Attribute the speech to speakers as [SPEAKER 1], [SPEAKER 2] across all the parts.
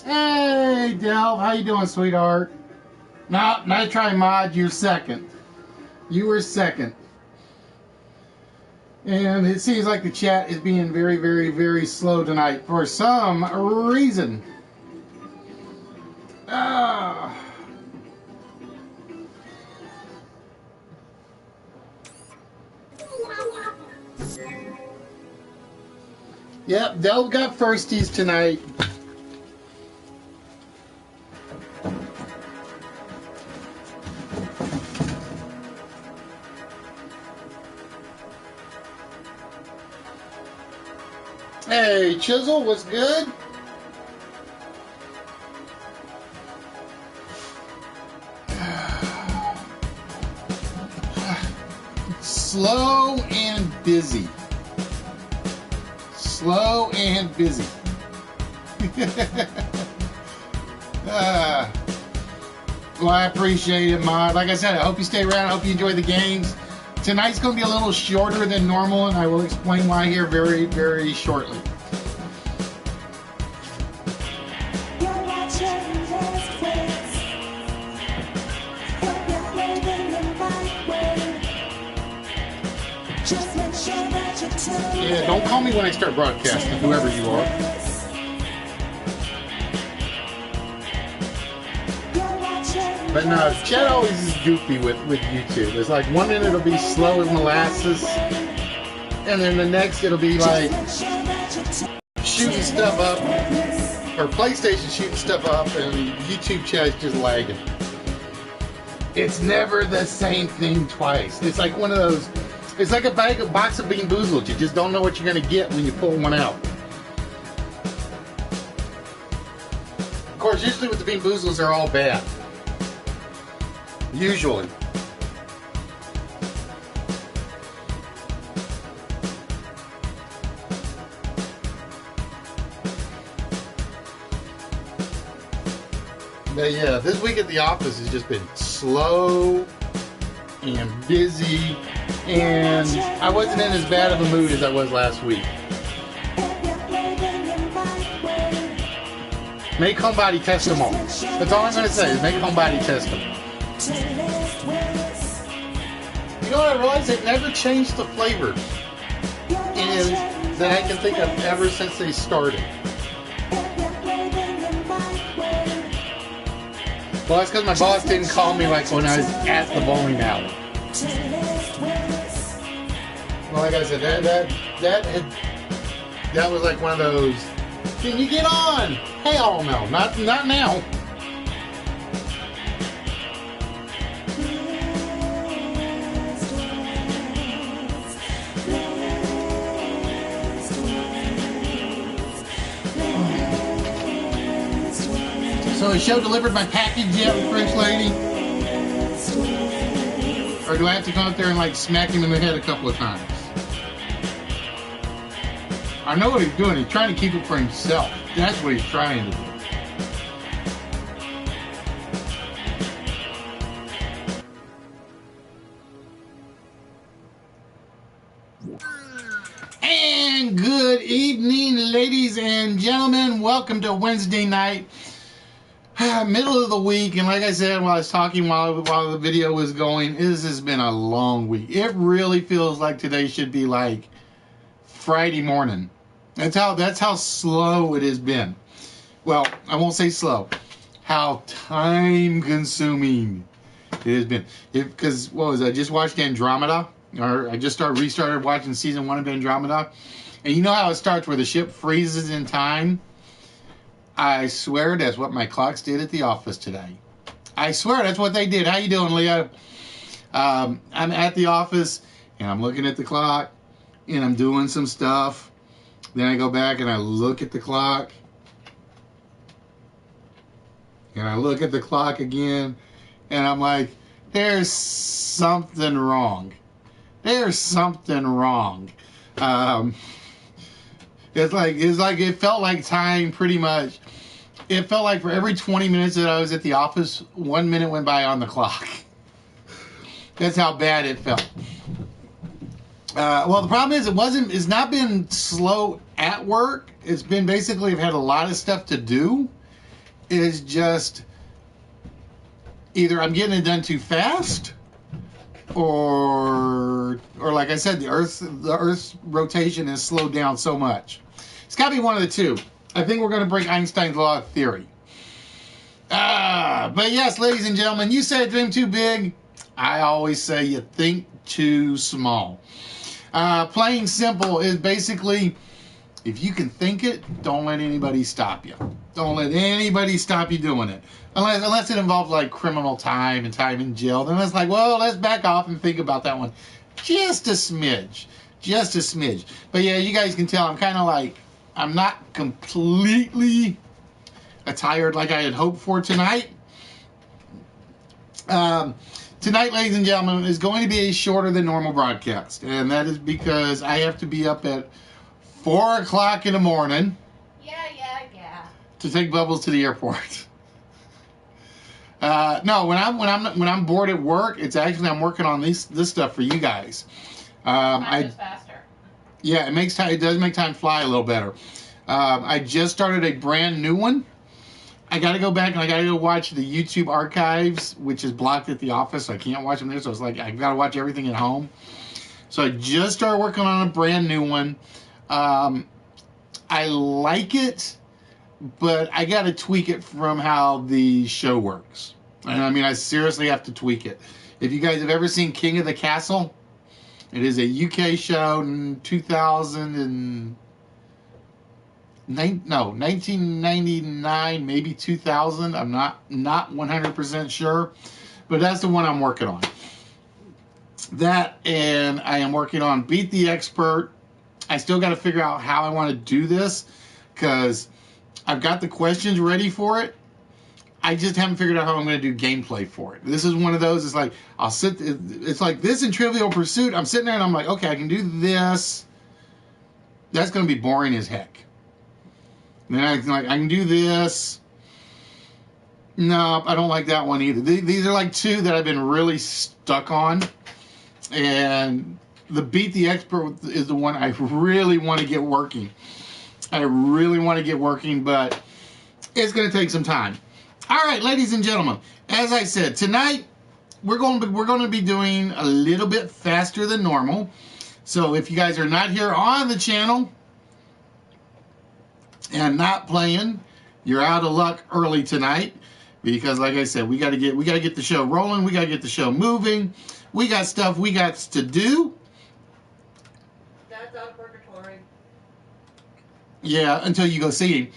[SPEAKER 1] Hey, Delv, how you doing, sweetheart? Not try mod, you're second. You were second. And it seems like the chat is being very, very, very slow tonight for some reason. Yep, Delv got firsties tonight. Hey, Chisel, what's good? Slow and busy. Slow and busy. Well, I appreciate it, Mod. Like I said, I hope you stay around. I hope you enjoy the games. Tonight's going to be a little shorter than normal, and I will explain why here very, very shortly. Yeah, don't call me when I start broadcasting, whoever you are. But no, chat always is goofy with YouTube. It's like 1 minute it'll be slow as molasses, and then the next it'll be like shooting stuff up, or PlayStation shooting stuff up, and YouTube chat is just lagging. It's never the same thing twice. It's like one of those, it's like a box of Bean Boozled. You just don't know what you're going to get when you pull one out. Of course, usually with the Bean Boozles, they're all bad. Usually. But yeah, this week at the office has just been slow and busy, and I wasn't in as bad of a mood as I was last week. Make homebody test them all. That's all I'm going to say is make homebody test them. You know what I realized? They've never changed the flavors that I can think of ever since they started. Well, that's because my boss didn't call me like when I was at the bowling alley. Well, like I said, that was like one of those, can you get on? Hell no, not now. So has Show delivered my package yet, French lady? Or do I have to go out there and like smack him in the head a couple of times? I know what he's doing. He's trying to keep it for himself. That's what he's trying to do. And good evening, ladies and gentlemen, welcome to Wednesday night, middle of the week. And like I said while I was talking, while the video was going, this has been a long week. It really feels like today should be like Friday morning. That's how slow it has been. Well, I won't say slow. How time consuming it has been. Because what was it? I just watched Andromeda, or I just restarted watching season 1 of Andromeda. And you know how it starts where the ship freezes in time? I swear that's what my clocks did at the office today. I swear that's what they did. How you doing, Leah? I'm at the office and I'm looking at the clock and I'm doing some stuff. Then I go back and I look at the clock. And I look at the clock again and I'm like, there's something wrong. There's something wrong. It's like it felt like time pretty much. It felt like for every 20 minutes that I was at the office, 1 minute went by on the clock. That's how bad it felt. Well, the problem is it's not been slow at work. It's been basically I've had a lot of stuff to do. It's just either I'm getting it done too fast, or like I said, the Earth's rotation has slowed down so much. It's got to be one of the two. I think we're going to break Einstein's law of theory. But yes, ladies and gentlemen, you say dream too big. I always say you think too small. Plain simple is basically, if you can think it, don't let anybody stop you. Don't let anybody stop you doing it. Unless it involves like criminal time and time in jail. Then it's like, well, let's back off and think about that one. Just a smidge. Just a smidge. But yeah, you guys can tell I'm kind of like, I'm not completely tired like I had hoped for tonight. Tonight, ladies and gentlemen, is going to be a shorter than normal broadcast. And that is because I have to be up at 4 o'clock in the morning. Yeah. To take Bubbles to the airport. No, when I'm bored at work, it's actually I'm working on this stuff for you guys.
[SPEAKER 2] Just faster.
[SPEAKER 1] Yeah, it does make time fly a little better. I just started a brand new one. I got to go back and I got to go watch the YouTube archives, which is blocked at the office, so I can't watch them there. So it's like I've got to watch everything at home. So I just started working on a brand new one. I like it, but I got to tweak it from how the show works. And I mean, I seriously have to tweak it. If you guys have ever seen King of the Castle, it is a UK show in 1999, maybe 2000. I'm not 100% sure, but that's the one I'm working on. That, and I am working on Beat the Expert. I still got to figure out how I want to do this because I've got the questions ready for it. I just haven't figured out how I'm going to do gameplay for it. This is one of those, it's like, it's like this in Trivial Pursuit. I'm sitting there and I'm like, okay, I can do this. That's going to be boring as heck. And then I can do this. No, I don't like that one either. These are like two that I've been really stuck on. And the Beat the Expert is the one I really want to get working. I really want to get working, but it's going to take some time. All right, ladies and gentlemen, as I said, tonight we're going to be doing a little bit faster than normal. So if you guys are not here on the channel and not playing, you're out of luck early tonight because, like I said, we got to get the show rolling. We got to get the show moving. We got stuff we got to do.
[SPEAKER 2] That's out of purgatory.
[SPEAKER 1] Yeah, until you go see him.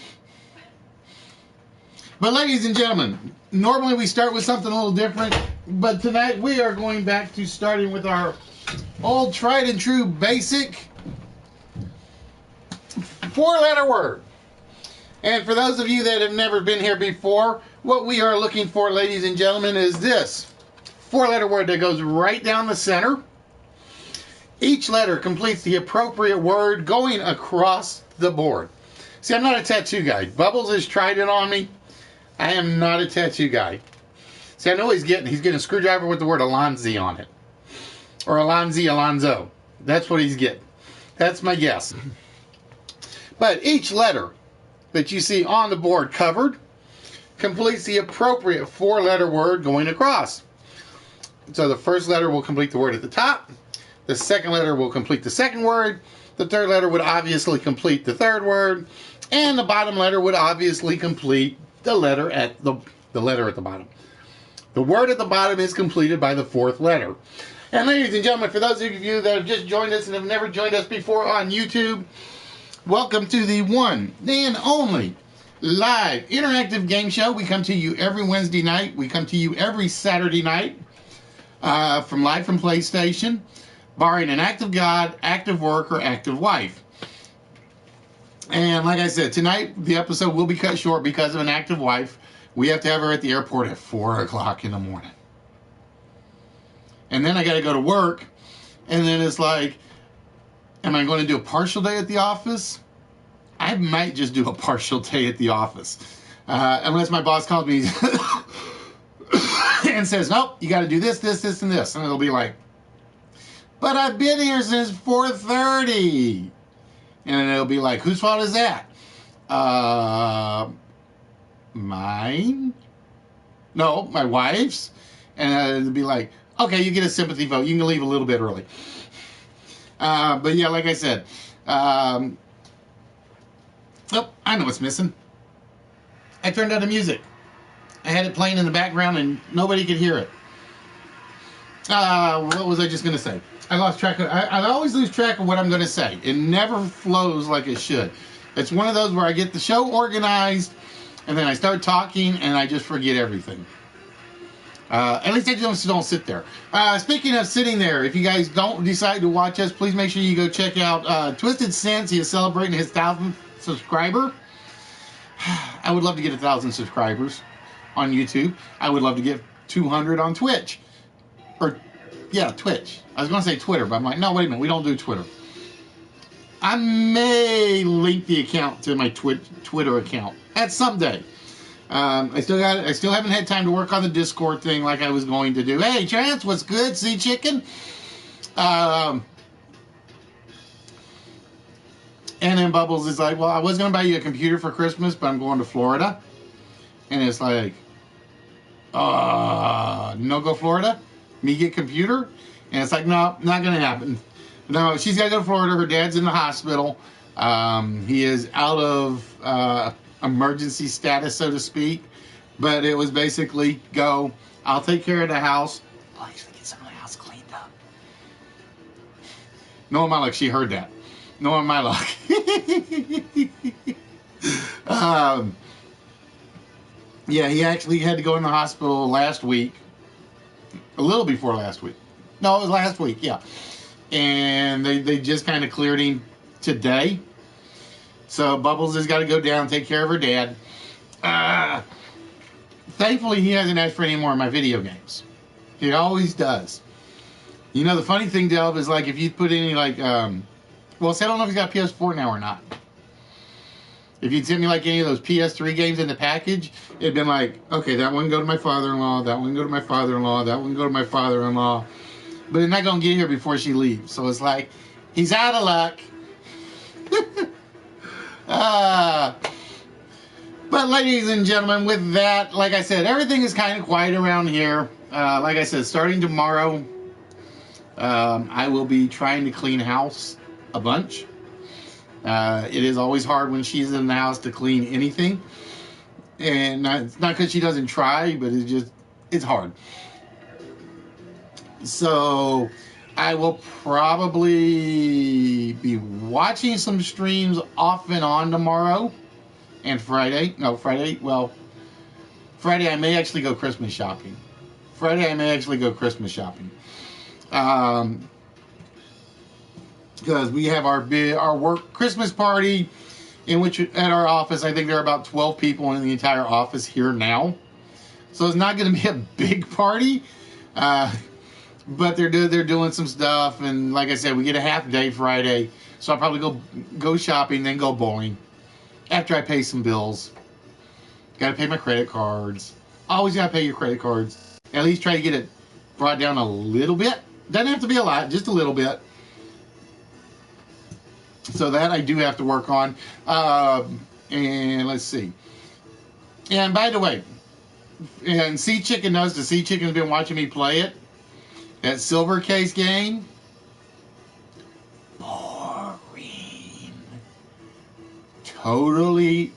[SPEAKER 1] But ladies and gentlemen, normally we start with something a little different, but tonight we are going back to starting with our old tried and true basic 4-letter word. And for those of you that have never been here before, what we are looking for, ladies and gentlemen, is this 4-letter word that goes right down the center. Each letter completes the appropriate word going across the board. See, I'm not a tattoo guy. Bubbles has tried it on me. I am not a tattoo guy. See, I know he's getting a screwdriver with the word Alonzi on it. Or Alonzo. That's what he's getting. That's my guess. But each letter that you see on the board covered completes the appropriate 4-letter word going across. So the first letter will complete the word at the top. The second letter will complete the second word. The third letter would obviously complete the third word. And the bottom letter would obviously complete the letter at the letter at the bottom. The word at the bottom is completed by the 4th letter. And ladies and gentlemen, for those of you that have just joined us and have never joined us before on YouTube, welcome to the one and only live interactive game show. We come to you every Wednesday night. We come to you every Saturday night from PlayStation, barring an active God, active work, or active wife. And like I said, tonight the episode will be cut short because of an active wife. We have to have her at the airport at 4 o'clock in the morning. And then I got to go to work. And then it's like, am I going to do a partial day at the office? I might just do a partial day at the office. Unless my boss calls me and says, nope, you got to do this, this, this, and this. And it'll be like, but I've been here since 4:30. And it'll be like, whose fault is that? Mine? No, my wife's. And it'll be like, okay, you get a sympathy vote. You can leave a little bit early. But yeah, like I said, oh, I know what's missing. I turned on the music. I had it playing in the background and nobody could hear it. What was I just going to say? I lost track of, I always lose track of what I'm going to say. It never flows like it should. It's one of those where I get the show organized and then I start talking and I just forget everything. At least I just don't sit there. Speaking of sitting there, if you guys don't decide to watch us, please make sure you go check out Twisted Sense. He is celebrating his 1,000th subscriber. I would love to get 1,000 subscribers on YouTube. I would love to get 200 on Twitch. Yeah, Twitch. I was going to say Twitter, but I'm like, no, wait a minute. We don't do Twitter. I may link the account to my Twitter account at some day. I still haven't had time to work on the Discord thing like I was going to do. Hey, Chance, what's good? Sea Chicken? And then Bubbles is like, well, I was going to buy you a computer for Christmas, but I'm going to Florida. And it's like, no go Florida? Me get computer? And it's like, no, not going to happen. No, she's got to go to Florida. Her dad's in the hospital. He is out of emergency status, so to speak. But it was basically, go, I'll take care of the house. I'll actually get some of the house cleaned up. Knowing my luck, she heard that. Knowing my luck. Yeah, he actually had to go in the hospital last week. A little before last week. No, it was last week, yeah. And they just kind of cleared him today. So Bubbles has got to go down and take care of her dad. Thankfully, he hasn't asked for any more of my video games. He always does. You know, the funny thing, Delv, is like if you put any like, well, see, I don't know if he's got PS4 now or not. If you'd sent me like any of those PS3 games in the package, it'd been like, okay, that one go to my father-in-law, that one go to my father-in-law, that one go to my father-in-law. But they're not going to get here before she leaves. So it's like, he's out of luck. But ladies and gentlemen, with that, like I said, everything is kind of quiet around here. Like I said, starting tomorrow, I will be trying to clean house a bunch. It is always hard when she's in the house to clean anything. And it's not because she doesn't try, but it's hard. So I will probably be watching some streams off and on tomorrow and Friday. No, Friday. Well, Friday I may actually go Christmas shopping. Because we have our work Christmas party, in which at our office, I think there are about 12 people in the entire office here now. So it's not going to be a big party, but they're doing some stuff, and like I said, we get a half day Friday, so I'll probably go shopping, then go bowling. After I pay some bills, got to pay my credit cards. Always got to pay your credit cards. At least try to get it brought down a little bit. Doesn't have to be a lot, just a little bit. So that I do have to work on. And let's see. And by the way, and Sea Chicken knows, the Sea Chicken's been watching me play it. That silver case game. Boring. Totally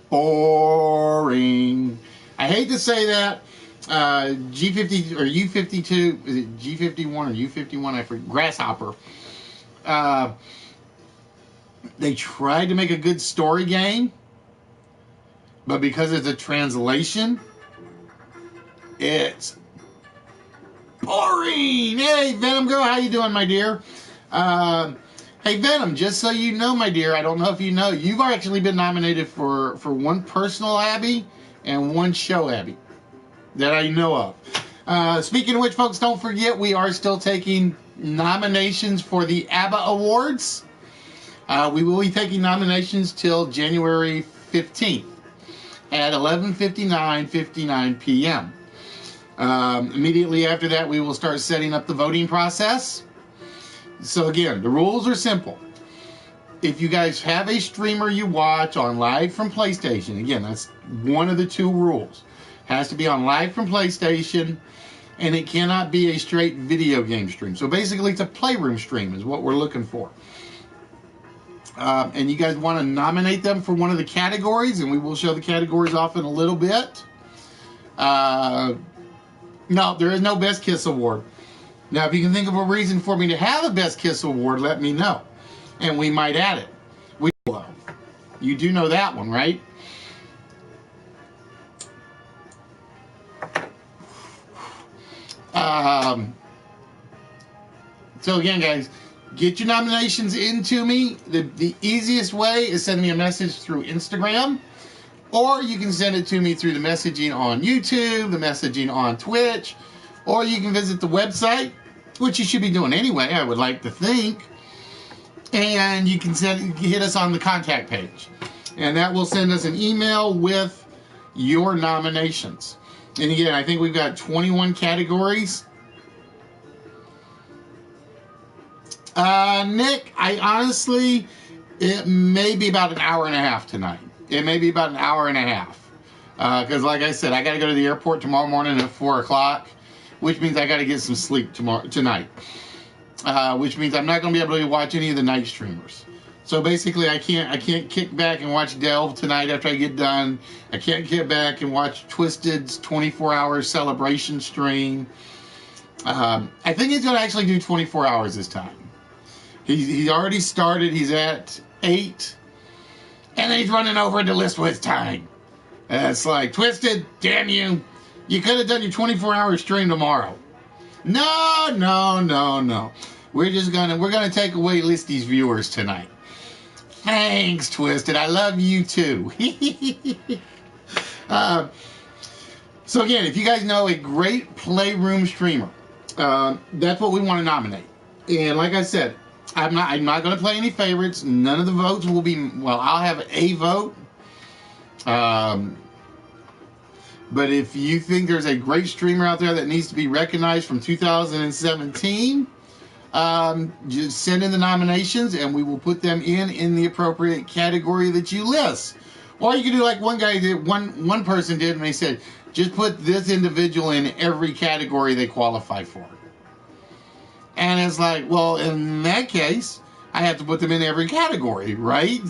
[SPEAKER 1] boring. I hate to say that. G50 or U52, is it G51 or U51? I forget. Grasshopper. They tried to make a good story game, but because it's a translation, it's boring. Hey, Venom Girl, how you doing, my dear? Hey, Venom, just so you know, my dear, I don't know if you know, you've actually been nominated for one personal Abby and one show Abby that I know of. Speaking of which, folks, don't forget, we are still taking nominations for the ABBA Awards. We will be taking nominations till January 15th at 11:59 p.m. Immediately after that, we will start setting up the voting process. So again, the rules are simple. If you guys have a streamer you watch on Live from PlayStation, again, that's one of the two rules. Has to be on Live from PlayStation, and it cannot be a straight video game stream. So basically, it's a playroom stream is what we're looking for. And you guys want to nominate them for one of the categories, and we will show the categories off in a little bit. No, there is no Best Kiss Award. Now, if you can think of a reason for me to have a Best Kiss Award, let me know, and we might add it. We will. You do know that one, right? So again, guys, get your nominations into me. The easiest way is send me a message through Instagram, or you can send it to me through the messaging on YouTube, the messaging on Twitch, or you can visit the website, which you should be doing anyway, I would like to think, and you can hit us on the contact page, and that will send us an email with your nominations. And again, I think we've got 21 categories. Nick, I honestly, it may be about an hour and a half tonight. It may be about an hour and a half. Because like I said, I got to go to the airport tomorrow morning at 4 o'clock, which means I got to get some sleep tonight. Which means I'm not going to be able to watch any of the night streamers. So basically, I can't kick back and watch Delve tonight after I get done. I can't get back and watch Twisted's 24-hour celebration stream. I think he's going to actually do 24 hours this time. He's already started. He's at 8. And then he's running over the list with time. It's like, Twisted, damn you. You could have done your 24-hour stream tomorrow. No. We're gonna take away Listy's viewers tonight. Thanks, Twisted. I love you too. So again, if you guys know a great playroom streamer, that's what we want to nominate. And like I said, I'm not going to play any favorites. None of the votes will be, well, I'll have a vote. But if you think there's a great streamer out there that needs to be recognized from 2017, just send in the nominations and we will put them in the appropriate category that you list. Or you can do like one guy did, one person did, and they said, just put this individual in every category they qualify for. And it's like, well, in that case, I have to put them in every category, right?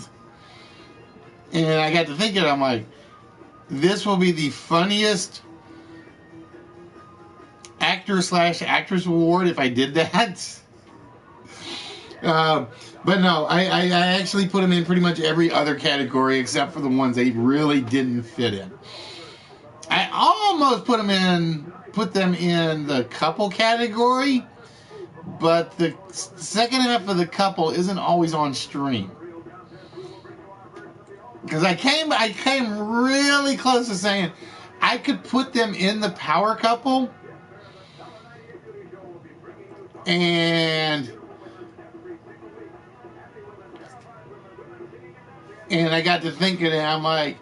[SPEAKER 1] And I got to thinking, I'm like, this will be the funniest actor/actress award if I did that. But no, I actually put them in pretty much every other category except for the ones they really didn't fit in. I almost put them in the couple category, but the second half of the couple isn't always on stream. Because I came really close to saying I could put them in the power couple, and I got to thinking, and I'm like,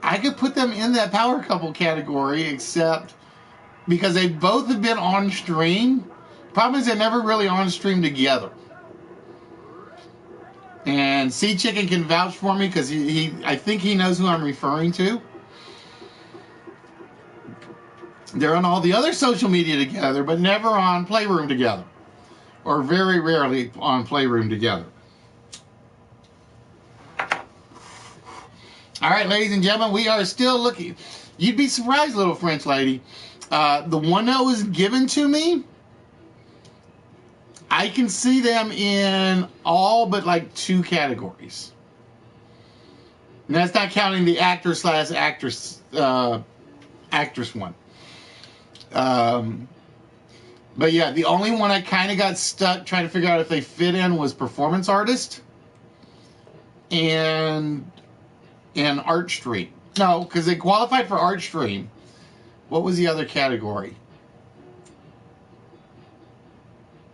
[SPEAKER 1] I could put them in that power couple category, except because they both have been on stream. Problem is, they're never really on stream together. And Sea Chicken can vouch for me because I think he knows who I'm referring to. They're on all the other social media together, but never on Playroom together. Or very rarely on Playroom together. All right, ladies and gentlemen, we are still looking. You'd be surprised, little French lady. The one that was given to me, I can see them in all but like 2 categories. And that's not counting the actor / actress one. But yeah, the only one I kind of got stuck trying to figure out if they fit in was performance artist and art stream. No, because they qualified for art stream. What was the other category?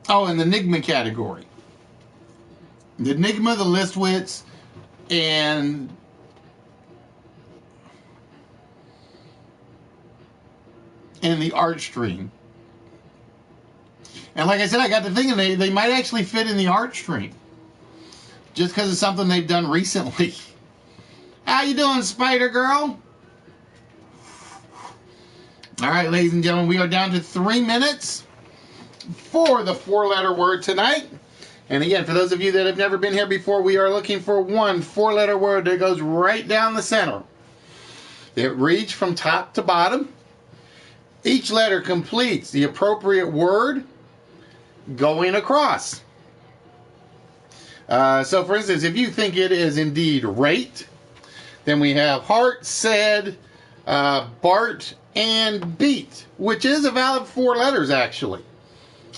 [SPEAKER 1] Oh, and the Enigma category. The Enigma, the List Wits, and the art stream. And like I said, I got to thinking they might actually fit in the art stream. Just because it's something they've done recently. How you doing, Spider Girl? All right, ladies and gentlemen, we are down to 3 minutes for the 4-letter word tonight. And again, for those of you that have never been here before, we are looking for one 4-letter word that goes right down the center. It reads from top to bottom. Each letter completes the appropriate word going across. So, for instance, if you think it is indeed rate, then we have heart, said, Bart, and beat, which is a valid 4 letters, actually.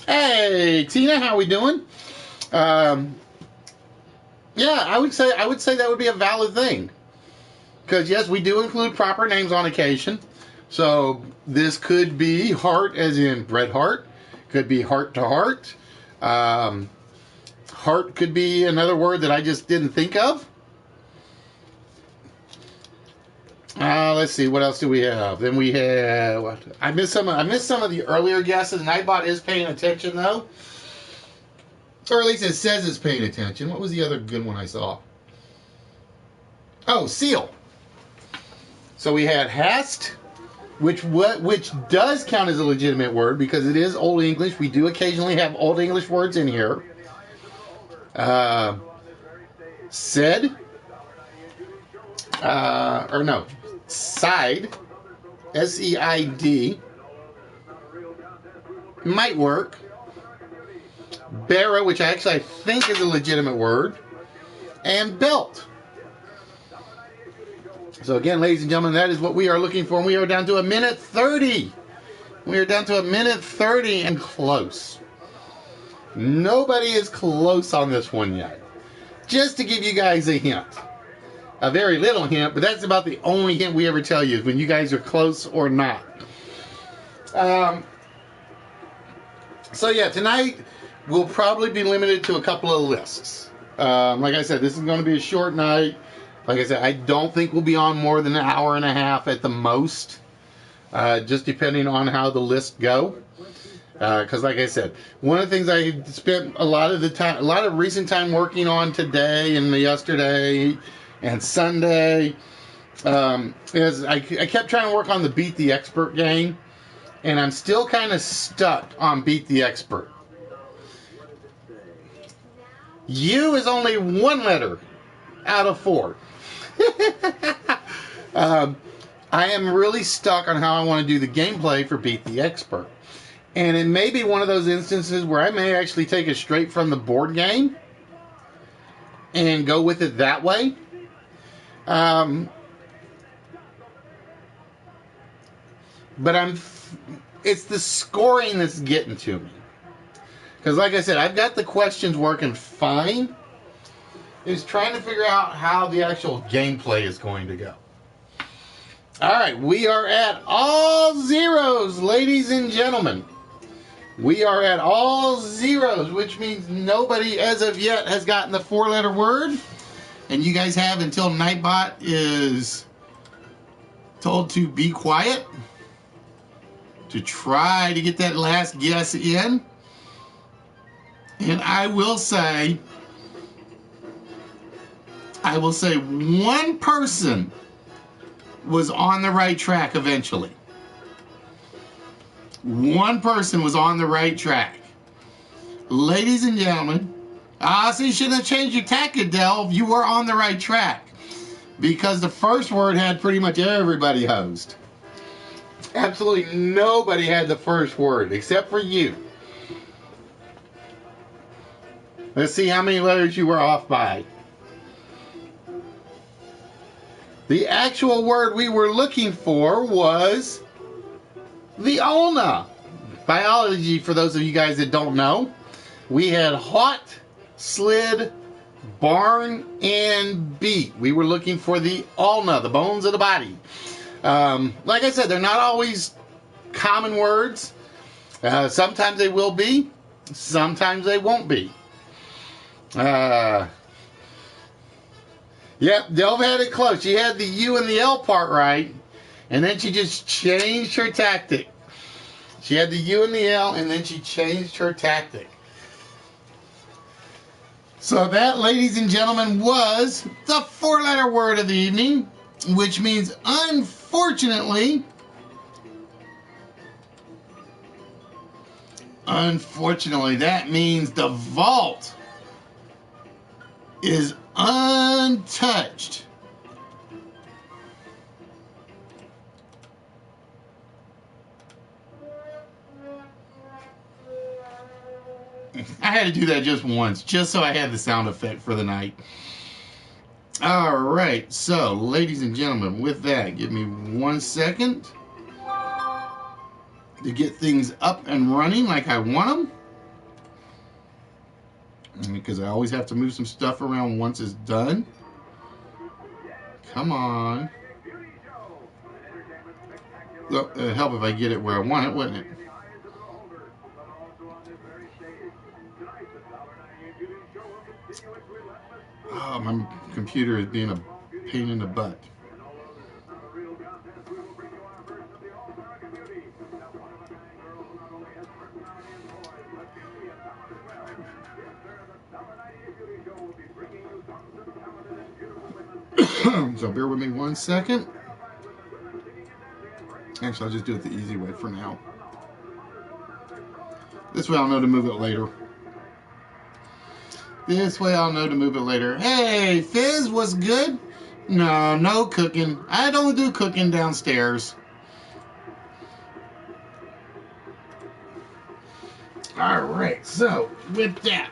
[SPEAKER 1] Hey, Tina, how we doing? Yeah, I would say that would be a valid thing. Because, yes, we do include proper names on occasion. So, this could be heart as in Bret Hart. Could be heart to heart. Heart could be another word that I just didn't think of. Let's see, what else do we have? Then we have, I missed some of the earlier guesses. Nightbot is paying attention, though. Or at least it says it's paying attention. What was the other good one I saw? Oh, seal. So we had hast, which does count as a legitimate word because it is Old English. We do occasionally have Old English words in here. Said. Side. S-E-I-D. Might work. Barra, which I think is a legitimate word. And belt. So again, ladies and gentlemen, that is what we are looking for. And we are down to 1:30. We are down to 1:30 and close. Nobody is close on this one yet. Just to give you guys a hint. A very little hint, but that's about the only hint we ever tell you is when you guys are close or not. So yeah, tonight we'll probably be limited to a couple of lists. Like I said, this is going to be a short night. Like I said, I don't think we'll be on more than an hour and a half at the most. Just depending on how the lists go. Because like I said, one of the things I spent a lot of recent time working on today and yesterday and Sunday is I kept trying to work on the Beat the Expert game, and I'm still kind of stuck on Beat the Expert. U is only 1 letter out of 4. I am really stuck on how I want to do the gameplay for Beat the Expert. And it may be one of those instances where I may actually take it straight from the board game and go with it that way. But it's the scoring that's getting to me. Because like I said, I've got the questions working fine. It's trying to figure out how the actual gameplay is going to go. Alright, we are at all zeros, ladies and gentlemen. We are at all zeros, which means nobody as of yet has gotten the 4-letter word. And you guys have until Nightbot is told to be quiet to try to get that last guess in. And I will say I will say one person was on the right track eventually. One person was on the right track. Ladies and gentlemen, so you shouldn't have changed your tack, Adele. You were on the right track. Because the first word had pretty much everybody hosed. Absolutely nobody had the first word except for you. Let's see how many letters you were off by. The actual word we were looking for was the ulna. Biology, for those of you guys that don't know, we had hot, slid, barn, and beat. We were looking for the ulna, the bones of the body. Like I said, they're not always common words. Sometimes they will be, sometimes they won't be. Yep, Delve had it close. She had the U and the L part right, and then she just changed her tactic. She had the U and the L, and then she changed her tactic. So that, ladies and gentlemen, was the four-letter word of the evening, which means, unfortunately, that means the vault is untouched. I had to do that just once, just so I had the sound effect for the night. All right, so, ladies and gentlemen, with that, give me 1 second to get things up and running like I want them. Because I always have to move some stuff around once it's done. Come on. Well, it'd help if I get it where I want it, wouldn't it? Oh, my computer is being a pain in the butt. So bear with me 1 second. Actually, I'll just do it the easy way for now. This way I'll know to move it later. Hey, Fizz, what's good? No cooking. I don't do cooking downstairs. Alright, so with that,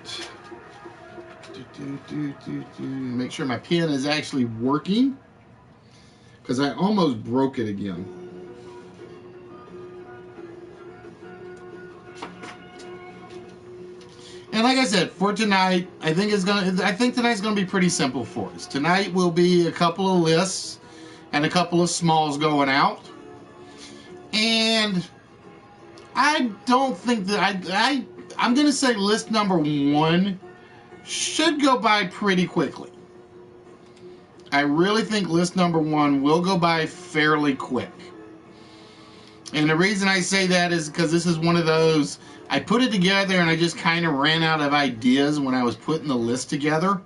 [SPEAKER 1] make sure my pen is actually working, because I almost broke it again. And like I said, for tonight, I think tonight's gonna be pretty simple for us. Tonight will be a couple of lists and a couple of smalls going out. And I don't think that I'm gonna say list number 1 should go by pretty quickly. I really think list number 1 will go by fairly quick. And the reason I say that is because this is one of those, I put it together and I just kind of ran out of ideas when I was putting the list together.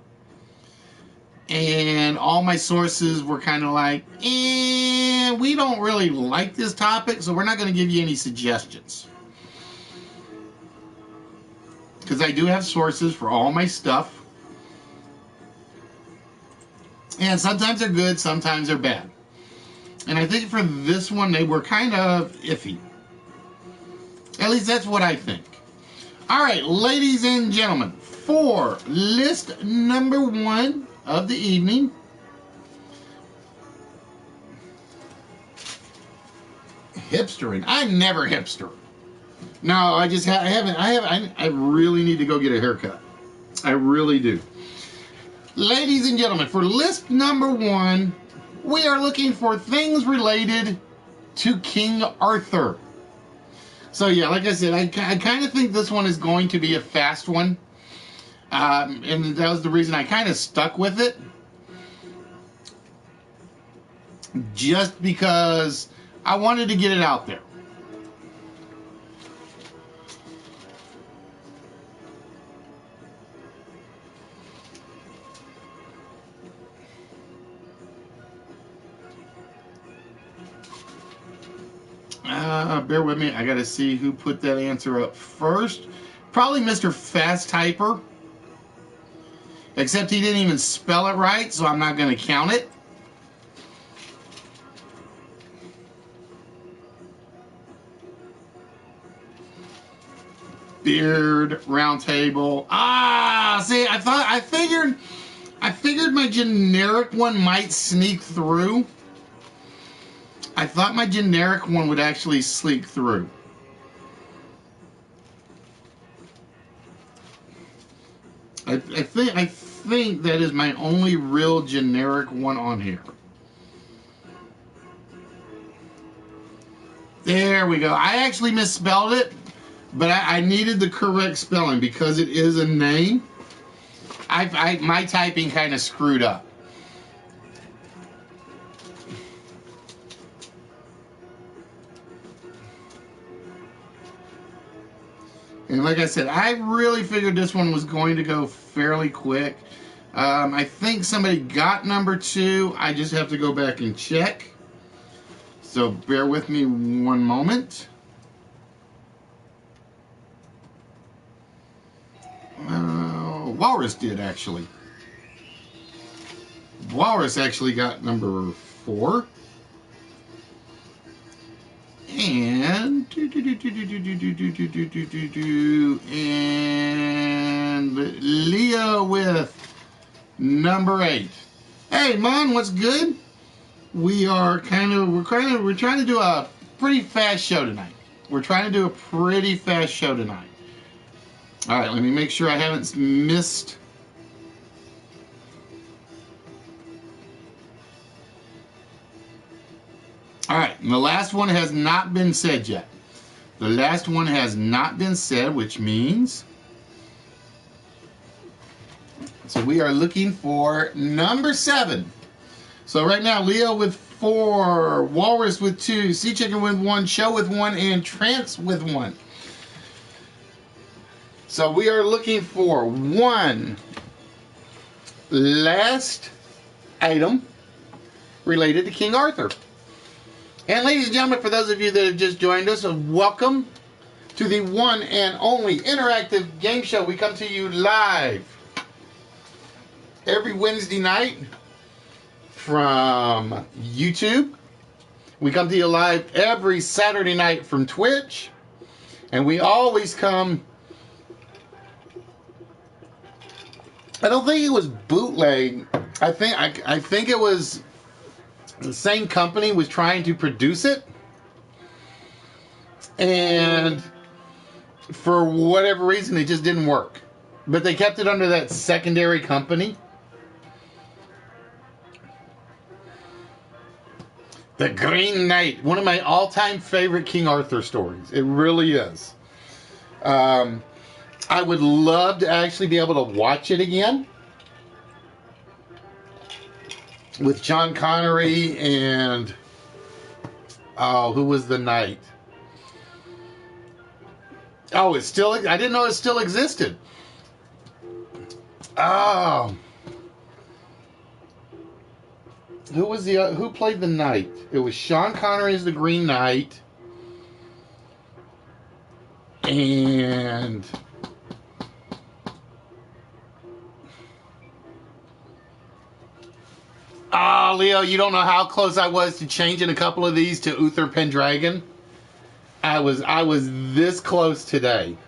[SPEAKER 1] And all my sources were kind of like, we don't really like this topic, so we're not going to give you any suggestions. Because I do have sources for all my stuff. And sometimes they're good, sometimes they're bad. And I think for this one, they were kind of iffy. At least that's what I think. All right, ladies and gentlemen, for list number 1 of the evening, hipstering. I never hipster. No, I just I really need to go get a haircut. I really do. Ladies and gentlemen, for list number 1, we are looking for things related to King Arthur. So yeah, like I said, I kind of think this one is going to be a fast one. And that was the reason I kind of stuck with it. Just because I wanted to get it out there. Bear with me. I got to see who put that answer up first. Probably Mr. Fast Typer. Except he didn't even spell it right, so I'm not going to count it. Beard, round table. See, I figured my generic one might sneak through. I thought my generic one would actually sneak through. I think that is my only real generic one on here. There we go. I actually misspelled it, but I needed the correct spelling because it is a name. My typing kind of screwed up. And like I said, I really figured this one was going to go fairly quick. I think somebody got number 2. I just have to go back and check. So bear with me one moment. Walrus did, actually. Walrus actually got number 4. And Leo with number 8. Hey, Mon, what's good? We're trying to do a pretty fast show tonight. All right, let me make sure I haven't missed. All right, and the last one has not been said yet. The last one has not been said, which means... So we are looking for number 7. So right now, Leo with 4, Walrus with 2, Sea Chicken with 1, Show with 1, and Trance with 1. So we are looking for one last item related to King Arthur. And ladies and gentlemen, for those of you that have just joined us, welcome to the one and only interactive game show. We come to you live every Wednesday night from YouTube. We come to you live every Saturday night from Twitch. And we always come... I don't think it was bootleg. I think it was... The same company was trying to produce it, and for whatever reason, it just didn't work. But they kept it under that secondary company. The Green Knight, one of my all-time favorite King Arthur stories. It really is. I would love to actually be able to watch it again. With Sean Connery and who was the knight? Oh, it's still. I didn't know it still existed. Oh, who played the knight? It was Sean Connery as the Green Knight, and oh, Leo, you don't know how close I was to changing a couple of these to Uther Pendragon. I was this close today.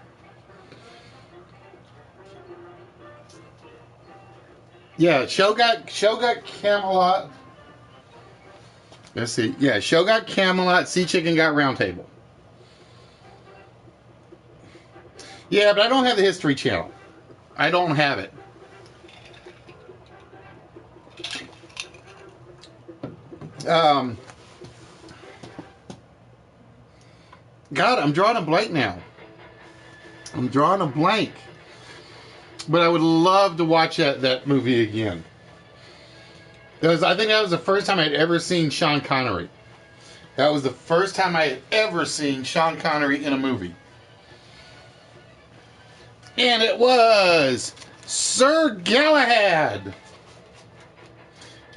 [SPEAKER 1] Yeah, show got Camelot. Let's see. Yeah, show got Camelot. Sea Chicken got Round Table. Yeah, but I don't have the History Channel. I don't have it. God, I'm drawing a blank now. But I would love to watch that movie again. I think that was the first time I'd ever seen Sean Connery. That was the first time I had ever seen Sean Connery in a movie. And it was Sir Galahad.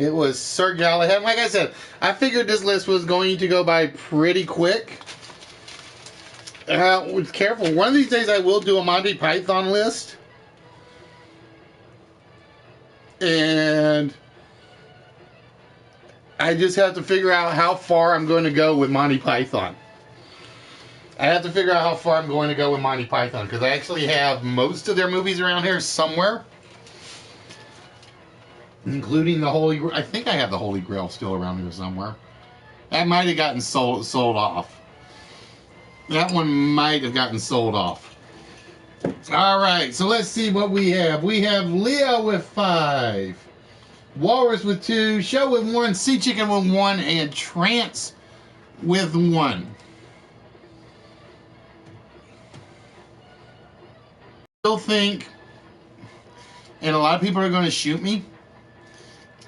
[SPEAKER 1] It was Sir Galahad. Like I said, I figured this list was going to go by pretty quick. Careful. One of these days I will do a Monty Python list. And I just have to figure out how far I'm going to go with Monty Python. I have to figure out how far I'm going to go with Monty Python, because I actually have most of their movies around here somewhere, including the Holy Grail. I think I have the Holy Grail still around here somewhere. That might have gotten sold off. That one might have gotten sold off. All right, so let's see what we have. We have Leo with 5, Walrus with 2, Show with 1, Sea Chicken with 1, and Trance with 1. Still think, and a lot of people are going to shoot me,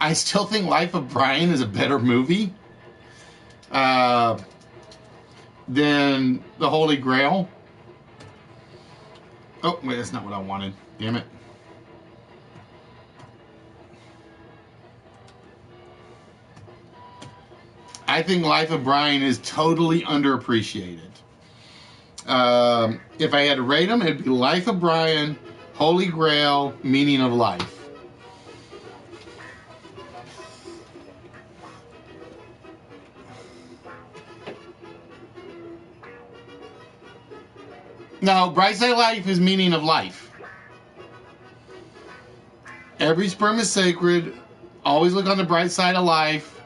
[SPEAKER 1] I still think Life of Brian is a better movie than the Holy Grail. Oh, wait, that's not what I wanted. Damn it. I think Life of Brian is totally underappreciated. If I had to rate them, it'd be Life of Brian, Holy Grail, Meaning of Life. No, Bright Side of Life is Meaning of Life. Every sperm is sacred. Always look on the bright side of life.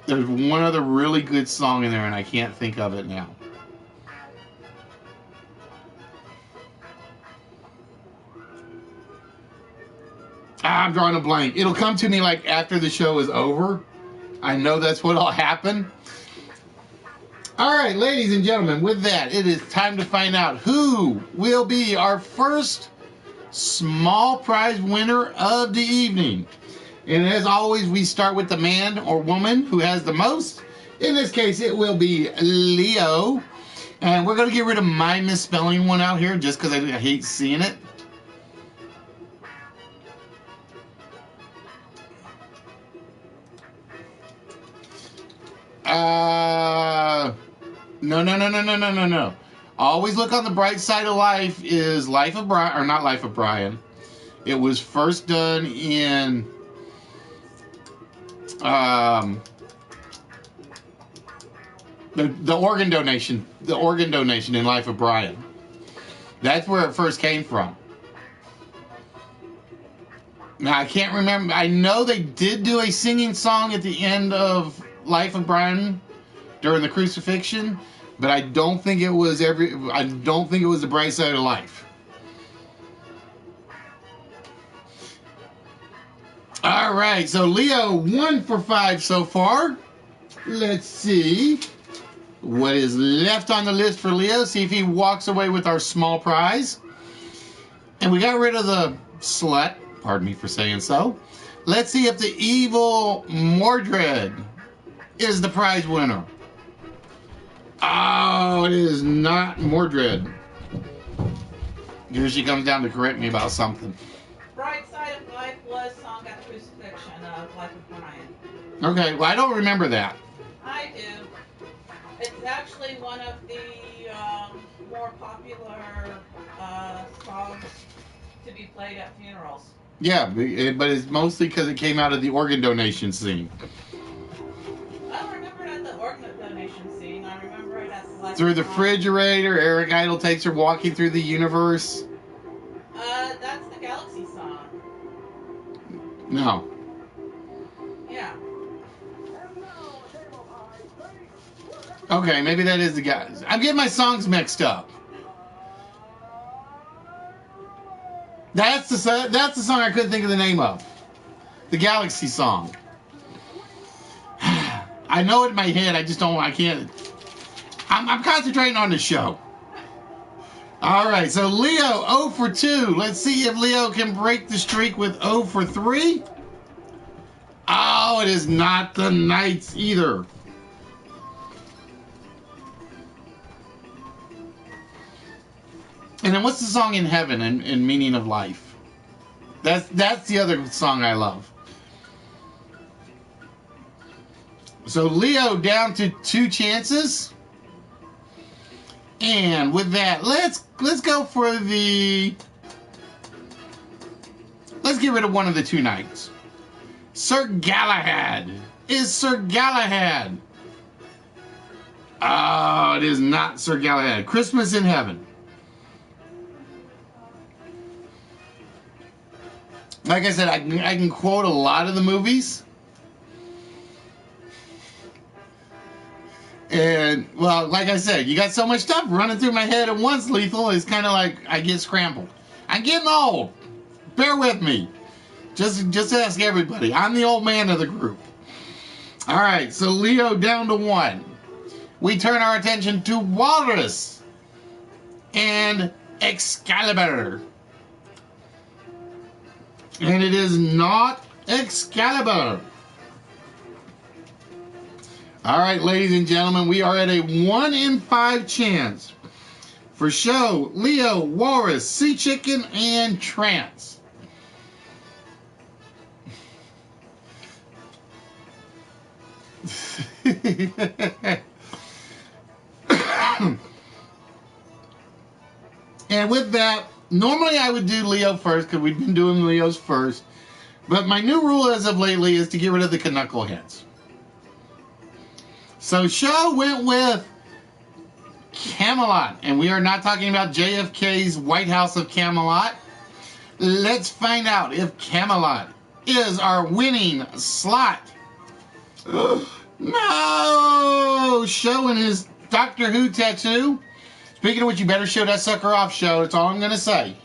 [SPEAKER 1] There's one other really good song in there, and I can't think of it now. I'm drawing a blank. It'll come to me like after the show is over. I know that's what'll happen. All right, ladies and gentlemen, with that, it is time to find out who will be our first small prize winner of the evening. And as always, we start with the man or woman who has the most. In this case, it will be Leo. And we're going to get rid of my misspelling one out here just because I hate seeing it. No. Always look on the bright side of life is Life of Brian, or not Life of Brian. It was first done in the organ donation in Life of Brian. That's where it first came from. Now I can't remember. I know they did do a singing song at the end of Life of Brian during the crucifixion, but I don't think it was the bright side of life. All right, so Leo 1 for 5 so far. Let's see what is left on the list for Leo. See if he walks away with our small prize. And we got rid of the slut. Pardon me for saying so. Let's see if the evil Mordred is the prize winner. Oh, it is not Mordred. Here she comes down to correct me about something.
[SPEAKER 2] Bright Side of Life was sung at the crucifixion of Life of Brian.
[SPEAKER 1] Okay, well, I don't remember that.
[SPEAKER 2] I do. It's actually one of the more popular songs to be played at funerals.
[SPEAKER 1] Yeah, but it's mostly because it came out of the organ donation scene.
[SPEAKER 2] I don't remember it at the organ donation scene. I remember it at the Life
[SPEAKER 1] Through
[SPEAKER 2] of
[SPEAKER 1] the
[SPEAKER 2] Brian.
[SPEAKER 1] refrigerator, Eric Idle takes her walking through the universe.
[SPEAKER 2] That's the Galaxy song.
[SPEAKER 1] No.
[SPEAKER 2] Yeah.
[SPEAKER 1] Okay, maybe that is the guy. I'm getting my songs mixed up. That's the song I couldn't think of the name of. The Galaxy song. I know it in my head. I can't. I'm concentrating on the show. All right, so Leo 0 for 2. Let's see if Leo can break the streak with 0 for 3. Oh, it is not the Knights either. And then what's the song in heaven and Meaning of Life? That's the other song I love. So Leo down to 2 chances. And with that, let's go for the... Let's get rid of one of the 2 knights. Sir Galahad. Is Sir Galahad? Oh, it is not Sir Galahad. Christmas in Heaven. Like I said, I can quote a lot of the movies. And, well, like I said, you got so much stuff running through my head at once, Lethal. It's kind of like I get scrambled. I'm getting old. Bear with me. Just ask everybody. I'm the old man of the group. All right, so Leo down to 1. We turn our attention to Walrus and Excalibur. And it is not Excalibur. All right, ladies and gentlemen, we are at a 1 in 5 chance for show, Leo, Walrus, Sea Chicken, and Trance. And with that, normally I would do Leo first because we've been doing Leos first. But my new rule as of lately is to get rid of the knuckleheads. So show went with Camelot. And we are not talking about JFK's White House of Camelot. Let's find out if Camelot is our winning slot. No! Showing his Doctor Who tattoo. Speaking of which, you better show that sucker off, show. That's all I'm going to say.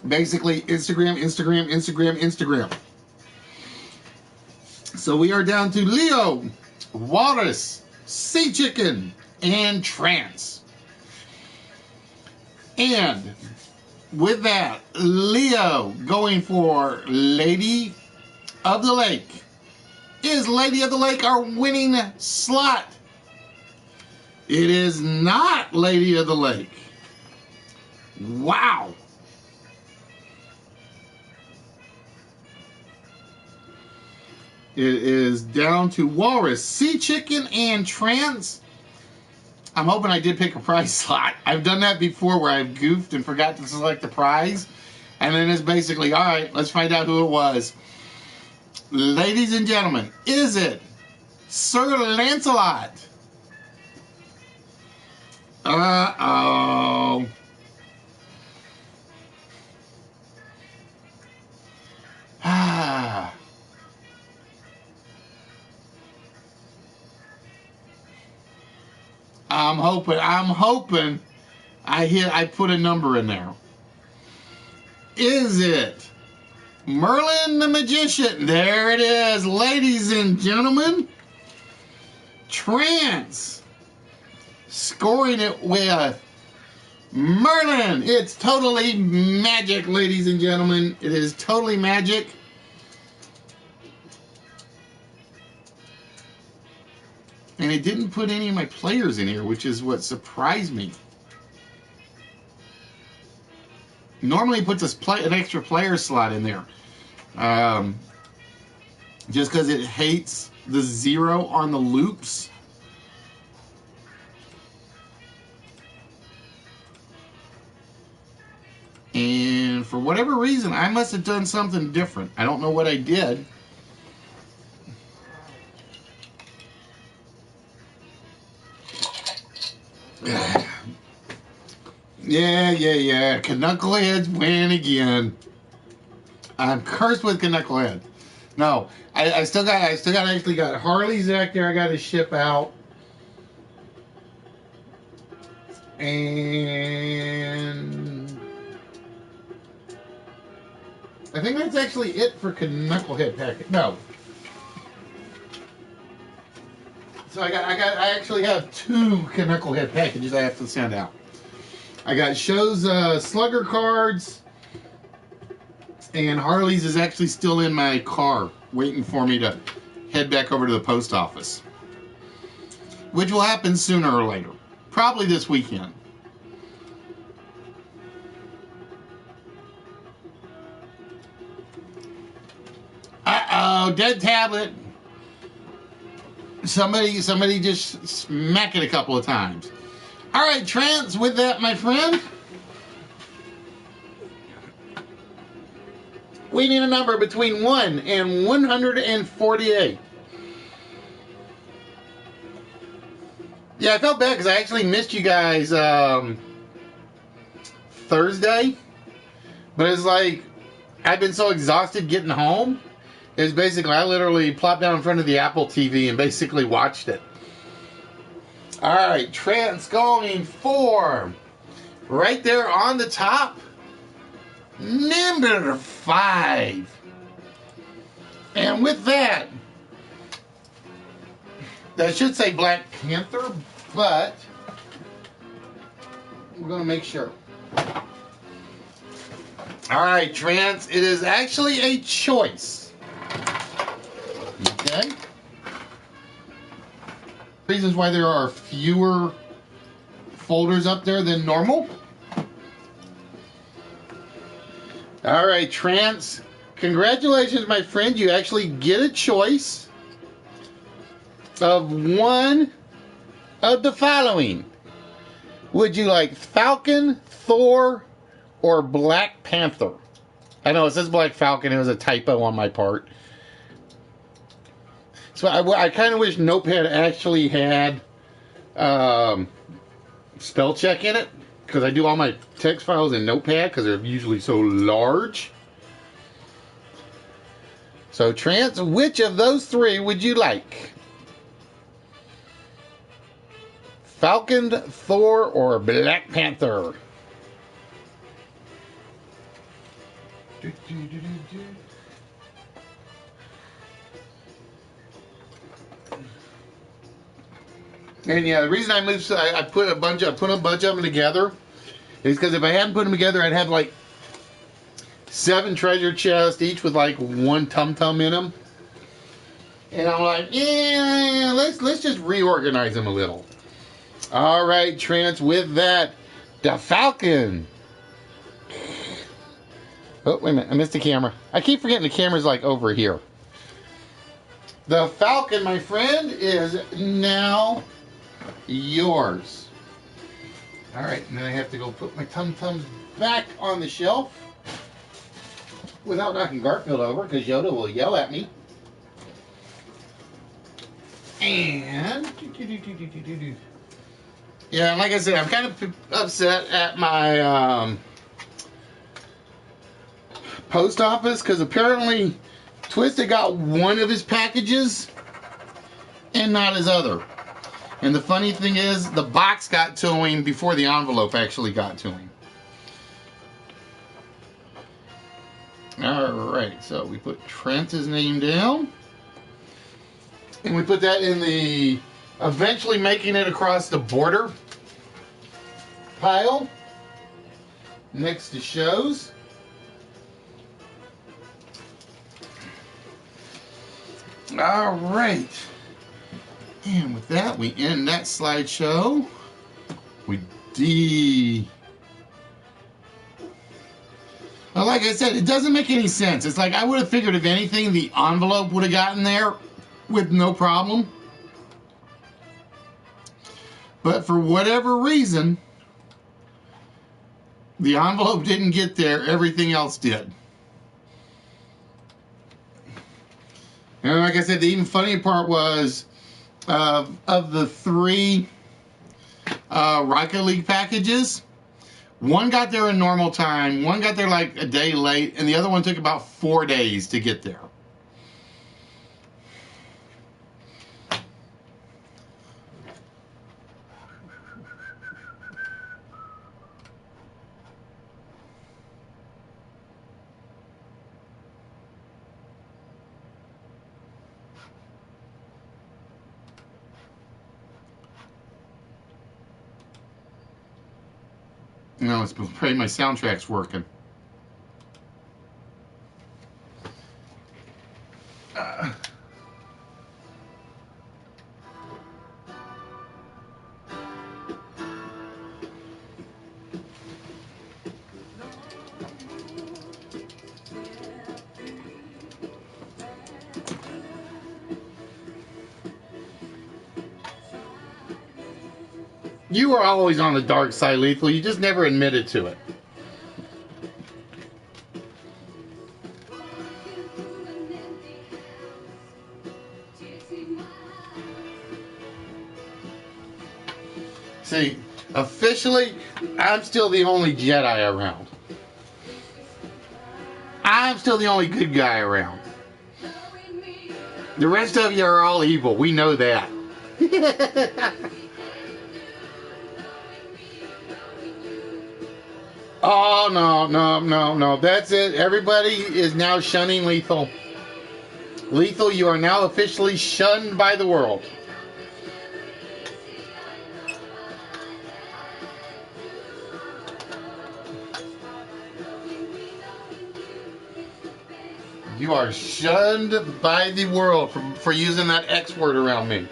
[SPEAKER 1] Basically, Instagram, Instagram, Instagram, Instagram. So we are down to Leo, Walrus, Sea Chicken, and Trance. And with that, Leo going for Lady of the Lake. Is Lady of the Lake our winning slot? It is not Lady of the Lake. Wow. It is down to Walrus, Sea Chicken, and Trance. I'm hoping I did pick a prize slot. I've done that before where I've goofed and forgot to select the prize. And then it's basically, all right, let's find out who it was. Ladies and gentlemen, is it Sir Lancelot? Uh-oh. Ah. I'm hoping I put a number in there. Is it Merlin the Magician? There it is, ladies and gentlemen. Trance scoring it with Merlin. It's totally magic, ladies and gentlemen. It is totally magic. And it didn't put any of my players in here, which is what surprised me. Normally it puts an extra player slot in there. Just because it hates the 0 on the loops. And for whatever reason, I must have done something different. I don't know what I did. Yeah. Knuckleheads win again. I'm cursed with Knucklehead. No, I still actually got Harley's back there. I got to ship out, and I think that's actually it for Knucklehead packet. No. So I actually have 2 Knucklehead packages I have to send out. I got Show's Slugger cards, and Harley's is actually still in my car waiting for me to head back over to the post office, which will happen sooner or later, probably this weekend. Oh, dead tablet. Somebody just smack it a couple of times. All right, Trance, with that, my friend, we need a number between 1 and 148. Yeah, I felt bad because I actually missed you guys Thursday. But it's like, I've been so exhausted getting home. It's basically, I literally plopped down in front of the Apple TV and basically watched it. All right, Trance going for, right there on the top, number 5. And with that, that should say Black Panther, but we're going to make sure. All right, Trance, it is actually a choice. Okay. Reasons why there are fewer folders up there than normal. All right, Trance, congratulations, my friend. You actually get a choice of one of the following. Would you like Falcon, Thor, or Black Panther? I know it says Black Falcon. It was a typo on my part. So I kind of wish Notepad actually had spell check in it, because I do all my text files in Notepad because they're usually so large. So, Trance, which of those 3 would you like? Falcon, Thor, or Black Panther? And yeah, the reason I moved, I put a bunch of them together, is because if I hadn't put them together, I'd have like 7 treasure chests, each with like 1 tum-tum in them. And I'm like, yeah, let's just reorganize them a little. All right, Trance, with that, the Falcon. Oh, wait a minute, I missed the camera. I keep forgetting the camera's like over here. The Falcon, my friend, is now yours. All right, and then I have to go put my tum-tums back on the shelf without knocking Garfield over, because Yoda will yell at me. And yeah, like I said, I'm kind of upset at my post office, because apparently Twisted got one of his packages and not his other. And the funny thing is, the box got to him before the envelope actually got to him. Alright, so we put Trent's name down. And we put that in the eventually making it across the border pile next to shows. Alright. And with that, we end that slideshow. Well, like I said, it doesn't make any sense. It's like I would have figured, if anything, the envelope would have gotten there with no problem. But for whatever reason, the envelope didn't get there. Everything else did. And like I said, the even funnier part was, of the 3 Rocket League packages, one got there in normal time, one got there like a day late, and the other one took about 4 days to get there. No, it's probably my soundtrack's working. You were always on the dark side, Lethal. You just never admitted to it. See, officially, I'm still the only Jedi around. I'm still the only good guy around. The rest of you are all evil. We know that. Oh, no. That's it. Everybody is now shunning Lethal. Lethal, you are now officially shunned by the world. You are shunned by the world for using that X word around me.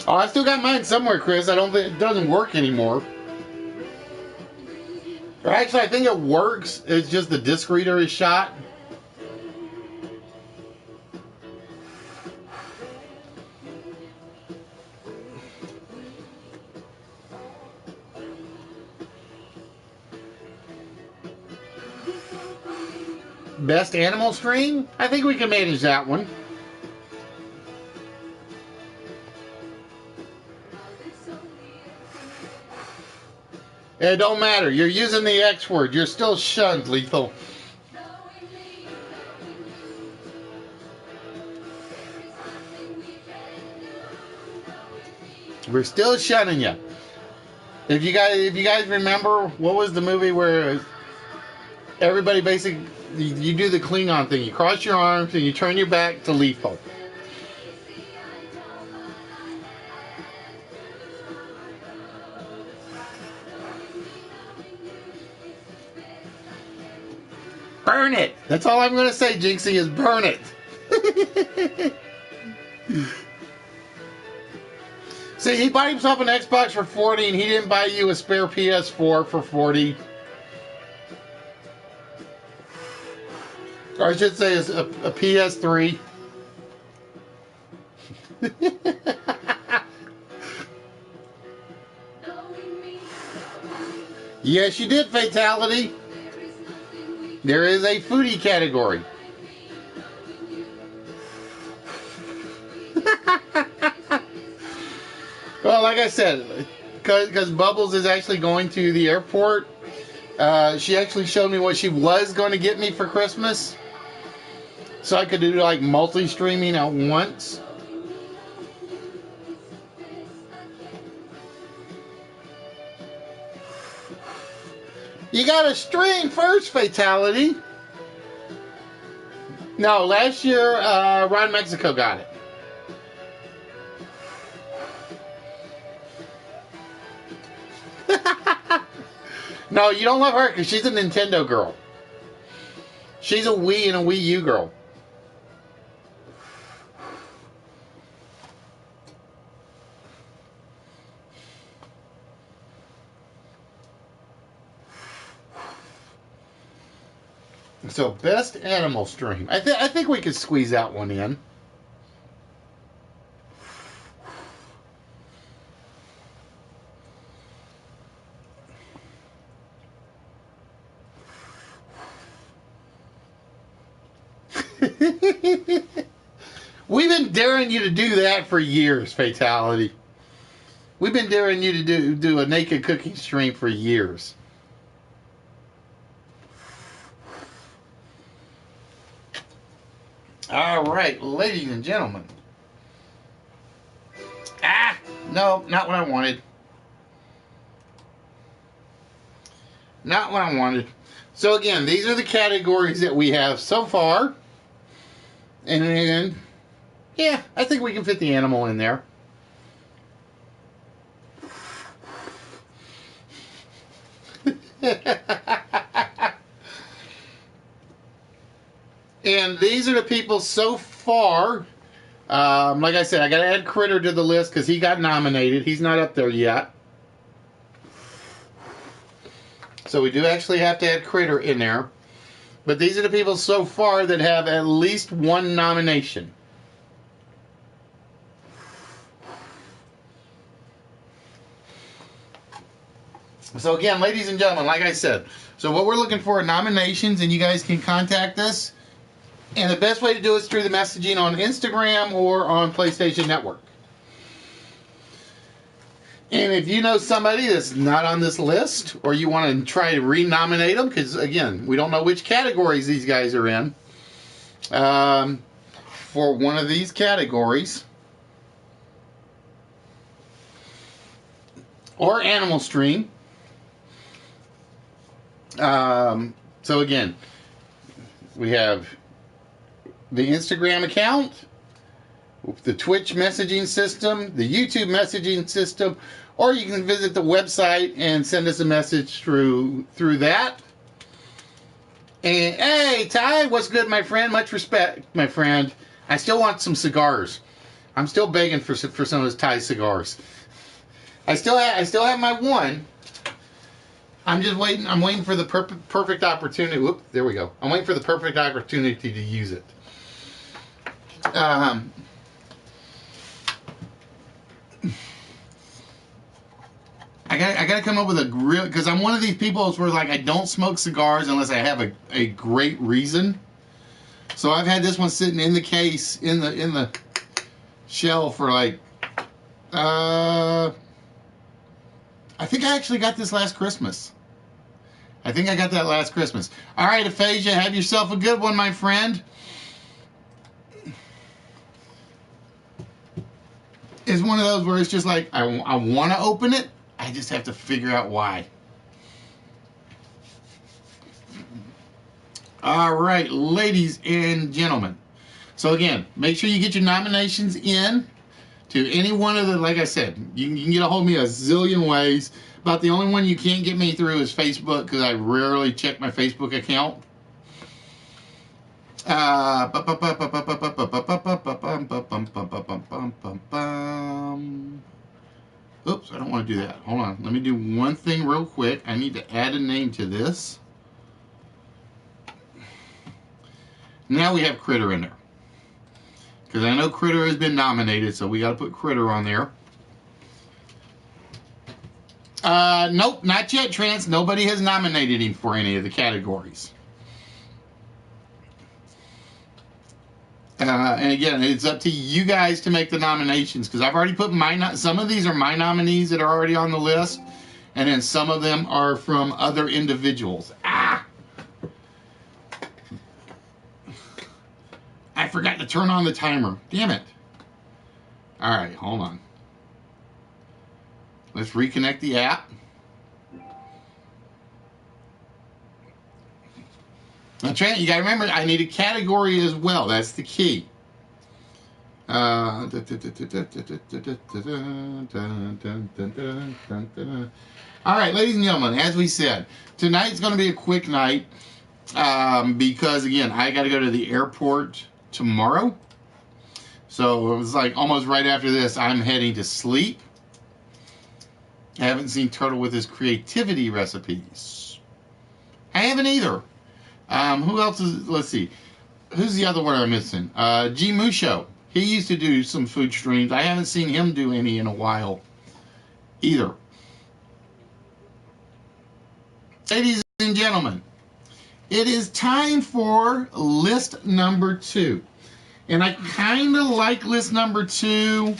[SPEAKER 1] Oh, I still got mine somewhere, Chris. I don't think it doesn't work anymore. Or actually, I think it works. It's just the disc reader is shot. Best animal stream? I think we can manage that one. It don't matter. You're using the X word. You're still shunned, Lethal. We're still shunning you. If you guys remember, what was the movie where everybody basically, you do the Klingon thing. You cross your arms and you turn your back to Lethal. Burn it! That's all I'm going to say, Jinxie, is burn it. See, he bought himself an Xbox for $40 and he didn't buy you a spare PS4 for $40. Or I should say a PS3. Yes, you did, Fatality. There is a foodie category. Well, like I said, because Bubbles is actually going to the airport, she actually showed me what she was going to get me for Christmas. So I could do like multi-streaming at once. You gotta stream first, Fatality. No, last year, Ron Mexico got it. No, you don't love her because she's a Nintendo girl. She's a Wii and a Wii U girl. So, best animal stream. I think we could squeeze that one in. We've been daring you to do that for years, Fatality. We've been daring you to do a naked cooking stream for years. All right, ladies and gentlemen. No, not what I wanted. Not what I wanted. So again, these are the categories that we have so far. And then, yeah, I think we can fit the animal in there. And these are the people so far. Like I said, I got to add Critter to the list because he got nominated. He's not up there yet. So we do actually have to add Critter in there. But these are the people so far that have at least one nomination. So again, ladies and gentlemen, like I said, so what we're looking for are nominations, and you guys can contact us. And the best way to do it is through the messaging on Instagram or on PlayStation Network. And if you know somebody that's not on this list, or you want to try to renominate them, because again, we don't know which categories these guys are in, for one of these categories, or Animal Stream. So again, we have the Instagram account, the Twitch messaging system, the YouTube messaging system, or you can visit the website and send us a message through that. And hey, Ty, what's good, my friend? Much respect, my friend. I still want some cigars. I'm still begging for some of those Ty cigars. I still have my one. I'm just waiting. I'm waiting for the perfect opportunity. Whoop, there we go. I'm waiting for the perfect opportunity to use it. I gotta come up with a real, because I'm one of these people where like I don't smoke cigars unless I have a great reason. So I've had this one sitting in the case in the shell for like I think I actually got this last Christmas. I think I got that last Christmas. All right, Aphasia, have yourself a good one, my friend. It's one of those where it's just like I want to open it. I just have to figure out why. All right, ladies and gentlemen. So again, make sure you get your nominations in to any one of the, like I said, you can get a hold of me a zillion ways. About the only one you can't get me through is Facebook, because I rarely check my Facebook account. Oops, I don't want to do that. Hold on. Let me do one thing real quick. I need to add a name to this. Now we have Critter in there, because I know Critter has been nominated, so we got to put Critter on there. Nope, not yet, Trance. Nobody has nominated him for any of the categories. And again, it's up to you guys to make the nominations, because I've already put some of these are my nominees that are already on the list, and then some of them are from other individuals. I forgot to turn on the timer. Damn it. All right, hold on. Let's reconnect the app. Now, Trent, you got to remember, I need a category as well. That's the key. All right, ladies and gentlemen, as we said, tonight's going to be a quick night because, again, I got to go to the airport tomorrow. So it was like almost right after this, I'm heading to sleep. I haven't seen Turtle with his creativity recipes. I haven't either. Who else is, let's see. Who's the other one I'm missing? G Musho. He used to do some food streams. I haven't seen him do any in a while either. Ladies and gentlemen, it is time for list number 2. And I kind of like list number 2.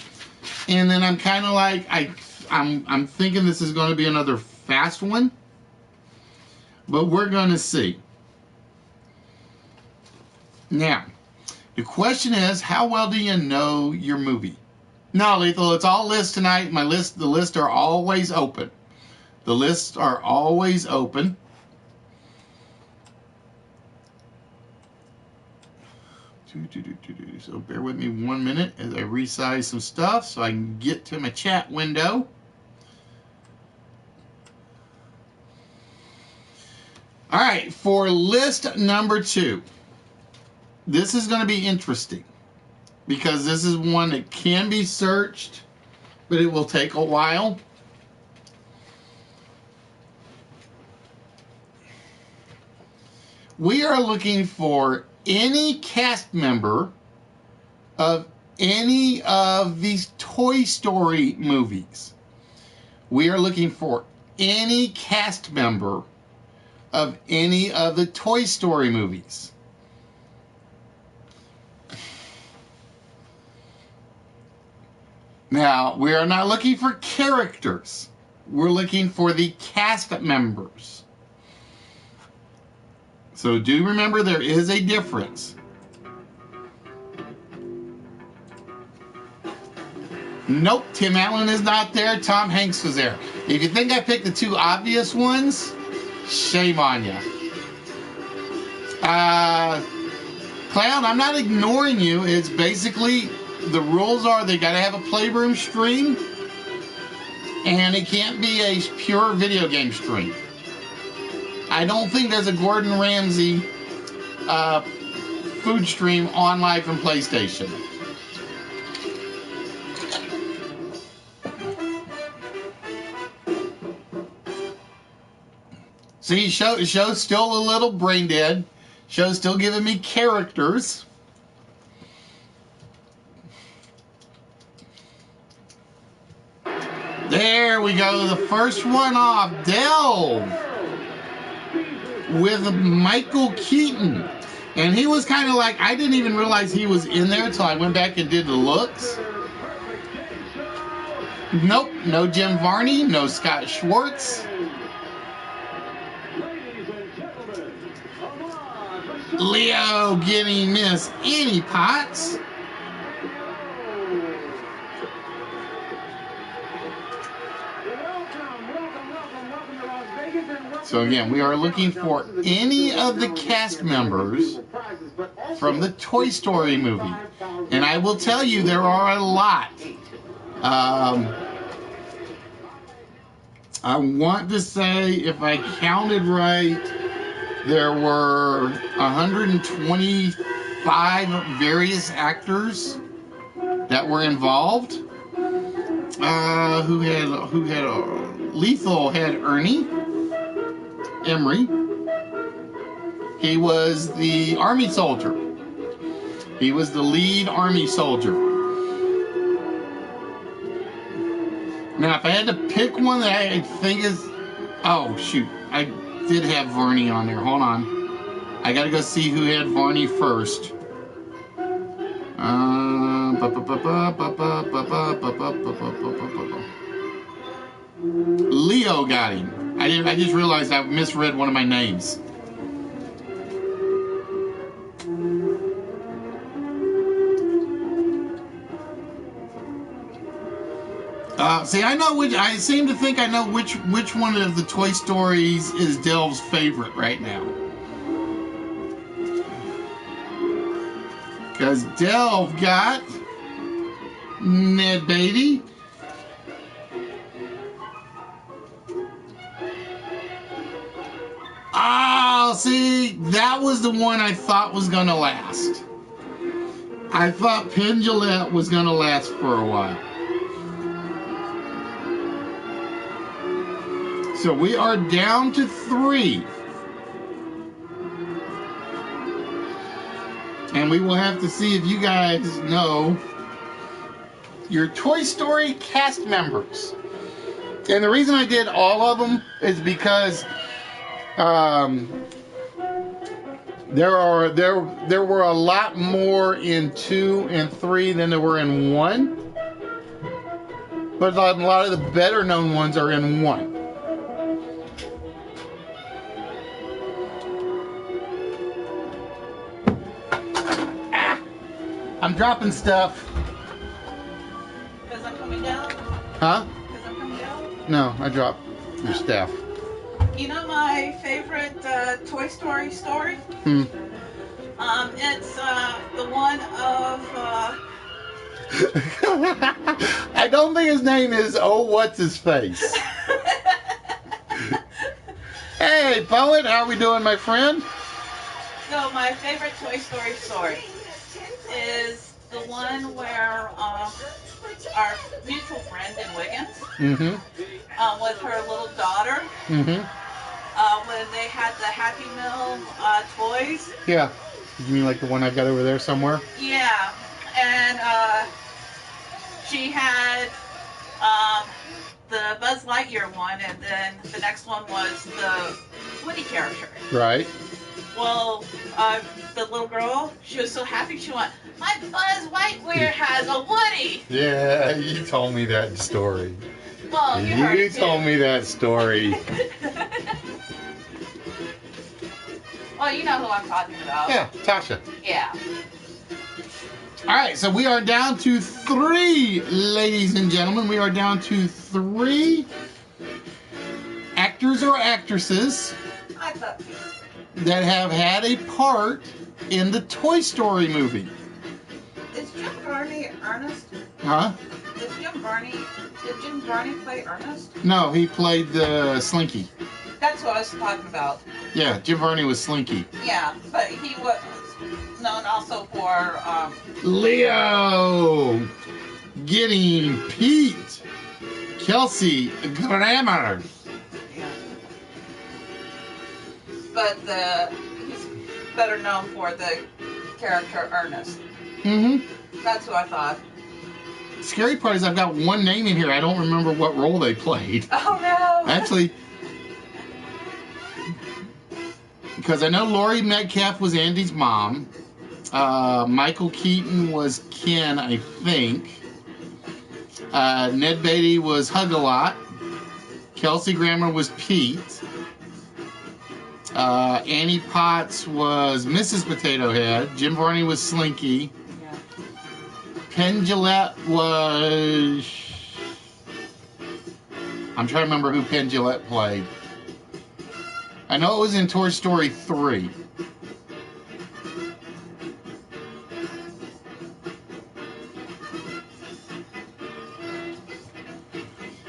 [SPEAKER 1] And then I'm kind of like, I'm thinking this is going to be another fast one. But we're going to see. Now, the question is, how well do you know your movie? No, Lethal, it's all lists tonight. The lists are always open. The lists are always open. So bear with me 1 minute as I resize some stuff so I can get to my chat window. All right, for list number 2. This is going to be interesting because this is one that can be searched, but it will take a while. We are looking for any cast member of any of these Toy Story movies. We are looking for any cast member of any of the Toy Story movies. Now, we are not looking for characters. We're looking for the cast members. So do remember there is a difference. Nope, Tim Allen is not there. Tom Hanks was there. If you think I picked the two obvious ones, shame on you. Clown, I'm not ignoring you. It's basically, the rules are they got to have a Playroom stream, and it can't be a pure video game stream. I don't think there's a Gordon Ramsay food stream on Live from PlayStation. See, show's still a little brain dead. Show's still giving me characters. There we go. The first one off. Delve with Michael Keaton. And he was kind of like, I didn't even realize he was in there until I went back and did the looks. Nope. No Jim Varney. No Scott Schwartz. Leo getting Miss Annie Potts. So again, we are looking for any of the cast members from the Toy Story movie. And I will tell you, there are a lot. I want to say, if I counted right, there were 125 various actors that were involved. Who had Lethal had Ernie Emery. He was the army soldier. He was the lead army soldier. Now, if I had to pick one that I think is... Oh, shoot. I did have Varney on there. Hold on. I gotta go see who had Varney first. Leo got him. I just realized I misread one of my names. See, I know which. I seem to think I know which one of the Toy Stories is Delve's favorite right now. Because Delve got Ned Beatty. Oh, see, that was the one I thought was going to last. I thought Penn Jillette was going to last for a while. So we are down to 3. And we will have to see if you guys know your Toy Story cast members. And the reason I did all of them is because there were a lot more in 2 and 3 than there were in 1. But a lot of the better known ones are in 1. I'm dropping stuff.
[SPEAKER 2] Because I'm coming down?
[SPEAKER 1] Huh?
[SPEAKER 2] Because I'm coming down?
[SPEAKER 1] No, I dropped your staff.
[SPEAKER 2] You know my favorite Toy Story story? It's the one of...
[SPEAKER 1] I don't think his name is what's his face. Hey, Poet, how are we doing, my friend?
[SPEAKER 2] So my favorite Toy Story story is the one where our mutual friend in Wiggins, with her little daughter, when they had the Happy Meal toys.
[SPEAKER 1] Yeah. You mean like the one I got over there somewhere?
[SPEAKER 2] Yeah, and she had the Buzz Lightyear one, and then the next one was the Woody character.
[SPEAKER 1] Right.
[SPEAKER 2] Well, the little girl, she was so happy. She went, "My Buzz Lightyear has a Woody."
[SPEAKER 1] Yeah, you told me that story.
[SPEAKER 2] Well, you
[SPEAKER 1] told me that story.
[SPEAKER 2] Well, you know who I'm talking about.
[SPEAKER 1] Yeah, Tasha.
[SPEAKER 2] Yeah.
[SPEAKER 1] All right, so we are down to 3, ladies and gentlemen. We are down to 3 actors or actresses
[SPEAKER 2] I thought.
[SPEAKER 1] that have had a part in the Toy Story movie.
[SPEAKER 2] Is Jim Varney Ernest?
[SPEAKER 1] Huh?
[SPEAKER 2] Did Jim Varney play Ernest?
[SPEAKER 1] No, he played the Slinky.
[SPEAKER 2] That's what I was talking about.
[SPEAKER 1] Yeah, Jim Varney was Slinky.
[SPEAKER 2] Yeah, but he was known also for
[SPEAKER 1] Leo getting Pete, Kelsey Grammer.
[SPEAKER 2] Yeah. But he's better known for the character Ernest.
[SPEAKER 1] Mm-hmm.
[SPEAKER 2] That's who I thought.
[SPEAKER 1] Scary part is I've got one name in here. I don't remember what role they played.
[SPEAKER 2] Oh no!
[SPEAKER 1] Actually, because I know Laurie Metcalf was Andy's mom. Michael Keaton was Ken, I think. Ned Beatty was Hug-a-Lot. Kelsey Grammer was Pete. Annie Potts was Mrs. Potato Head. Jim Varney was Slinky.
[SPEAKER 2] Yeah.
[SPEAKER 1] Penn Jillette was... I'm trying to remember who Penn Jillette played. I know it was in Toy Story 3.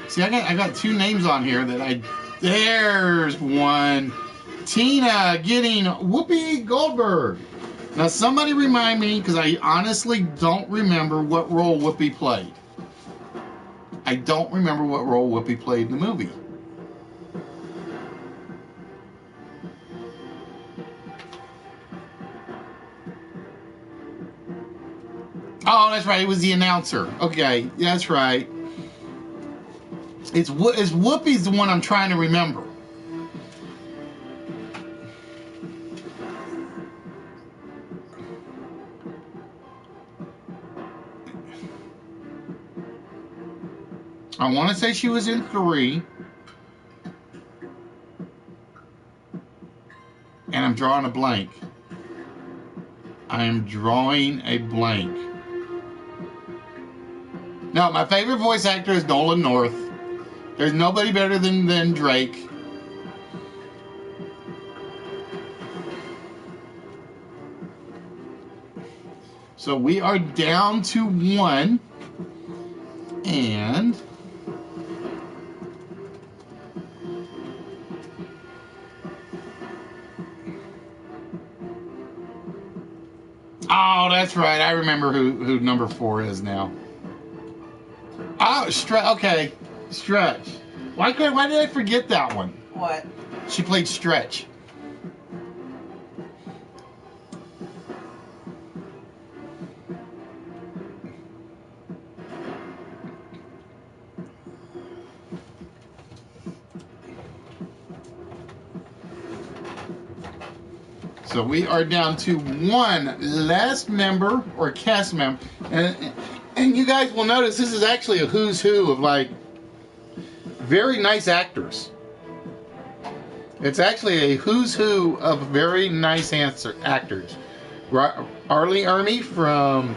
[SPEAKER 1] See, I got 2 names on here that there's one. Tina getting Whoopi Goldberg. Now, somebody remind me, because I honestly don't remember what role Whoopi played. I don't remember what role Whoopi played in the movie. Oh, that's right. It was the announcer. Okay, that's right. It's Whoopi's the one I'm trying to remember. I want to say she was in 3. And I'm drawing a blank. I am drawing a blank. No, my favorite voice actor is Nolan North. There's nobody better than Drake. So we are down to 1. And... oh, that's right. I remember who number 4 is now. Oh, okay. Stretch. Why did I forget that one?
[SPEAKER 2] What?
[SPEAKER 1] She played Stretch. So we are down to 1 last member or cast member. And you guys will notice this is actually a who's who of like very nice actors. It's actually a who's who of very nice actors. Arlie Ermey from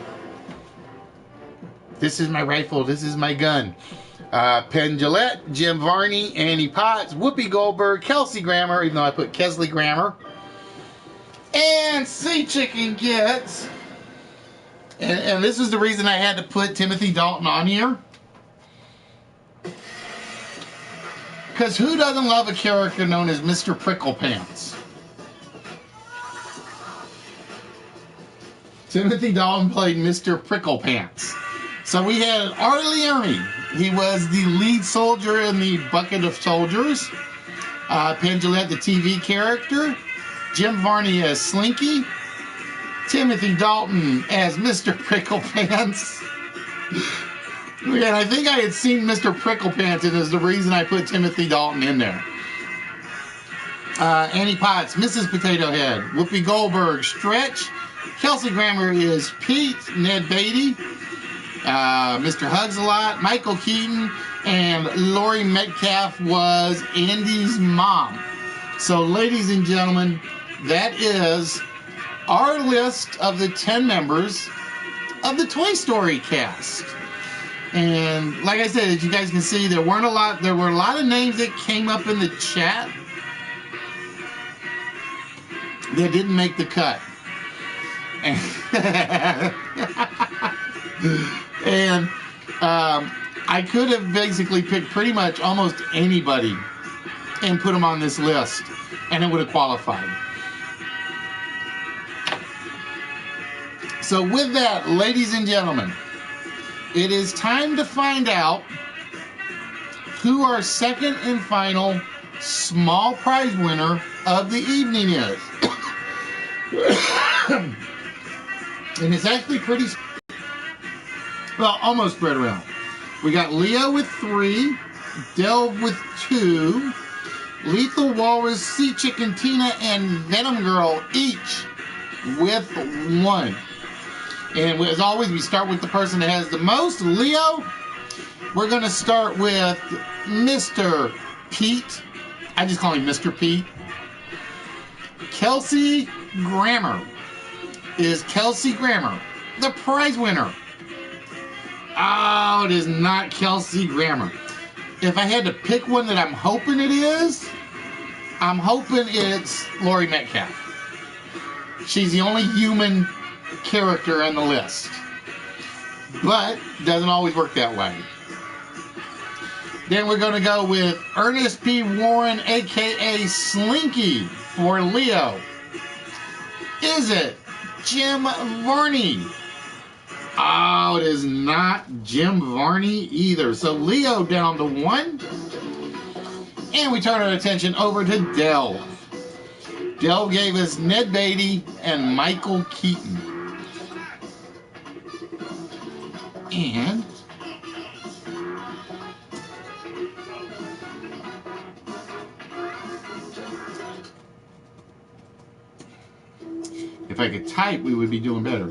[SPEAKER 1] This Is My Rifle, This Is My Gun. Penn Jillette, Jim Varney, Annie Potts, Whoopi Goldberg, Kelsey Grammer, even though I put Kesley Grammer. And Sea Chicken gets, and this is the reason I had to put Timothy Dalton on here. Because who doesn't love a character known as Mr. Pricklepants? Timothy Dalton played Mr. Pricklepants. So we had Arlie Ermey. He was the lead soldier in the Bucket of Soldiers. Penn Jillette, the TV character. Jim Varney as Slinky. Timothy Dalton as Mr. Pricklepants. And I think I had seen Mr. Pricklepants, and is the reason I put Timothy Dalton in there. Annie Potts, Mrs. Potato Head. Whoopi Goldberg, Stretch. Kelsey Grammer is Pete. Ned Beatty. Mr. Hugs-A-Lot. Michael Keaton. And Laurie Metcalf was Andy's mom. So, ladies and gentlemen, that is our list of the 10 members of the Toy Story cast. And like I said, as you guys can see, there were a lot of names that came up in the chat that didn't make the cut. And I could have basically picked pretty much almost anybody and put them on this list, and it would have qualified. So with that, ladies and gentlemen, it is time to find out who our second and final small prize winner of the evening is. And it's actually pretty, well, almost spread around. We got Leo with 3, Delve with 2, Lethal Walrus, Sea Chicken Tina, and Venom Girl each with 1. And as always, we start with the person that has the most. Leo, we're going to start with Mr. Pete. I just call him Mr. Pete. Kelsey Grammer. Is Kelsey Grammer the prize winner? Oh, it is not Kelsey Grammer. If I had to pick one that I'm hoping it is, I'm hoping it's Laurie Metcalf. She's the only human character on the list, but doesn't always work that way. Then we're going to go with Ernest P. Warren, aka Slinky, for Leo. Is it Jim Varney? Oh, it is not Jim Varney either. So Leo down to 1. And we turn our attention over to Delve. Delve gave us Ned Beatty and Michael Keaton. And if I could type, we would be doing better.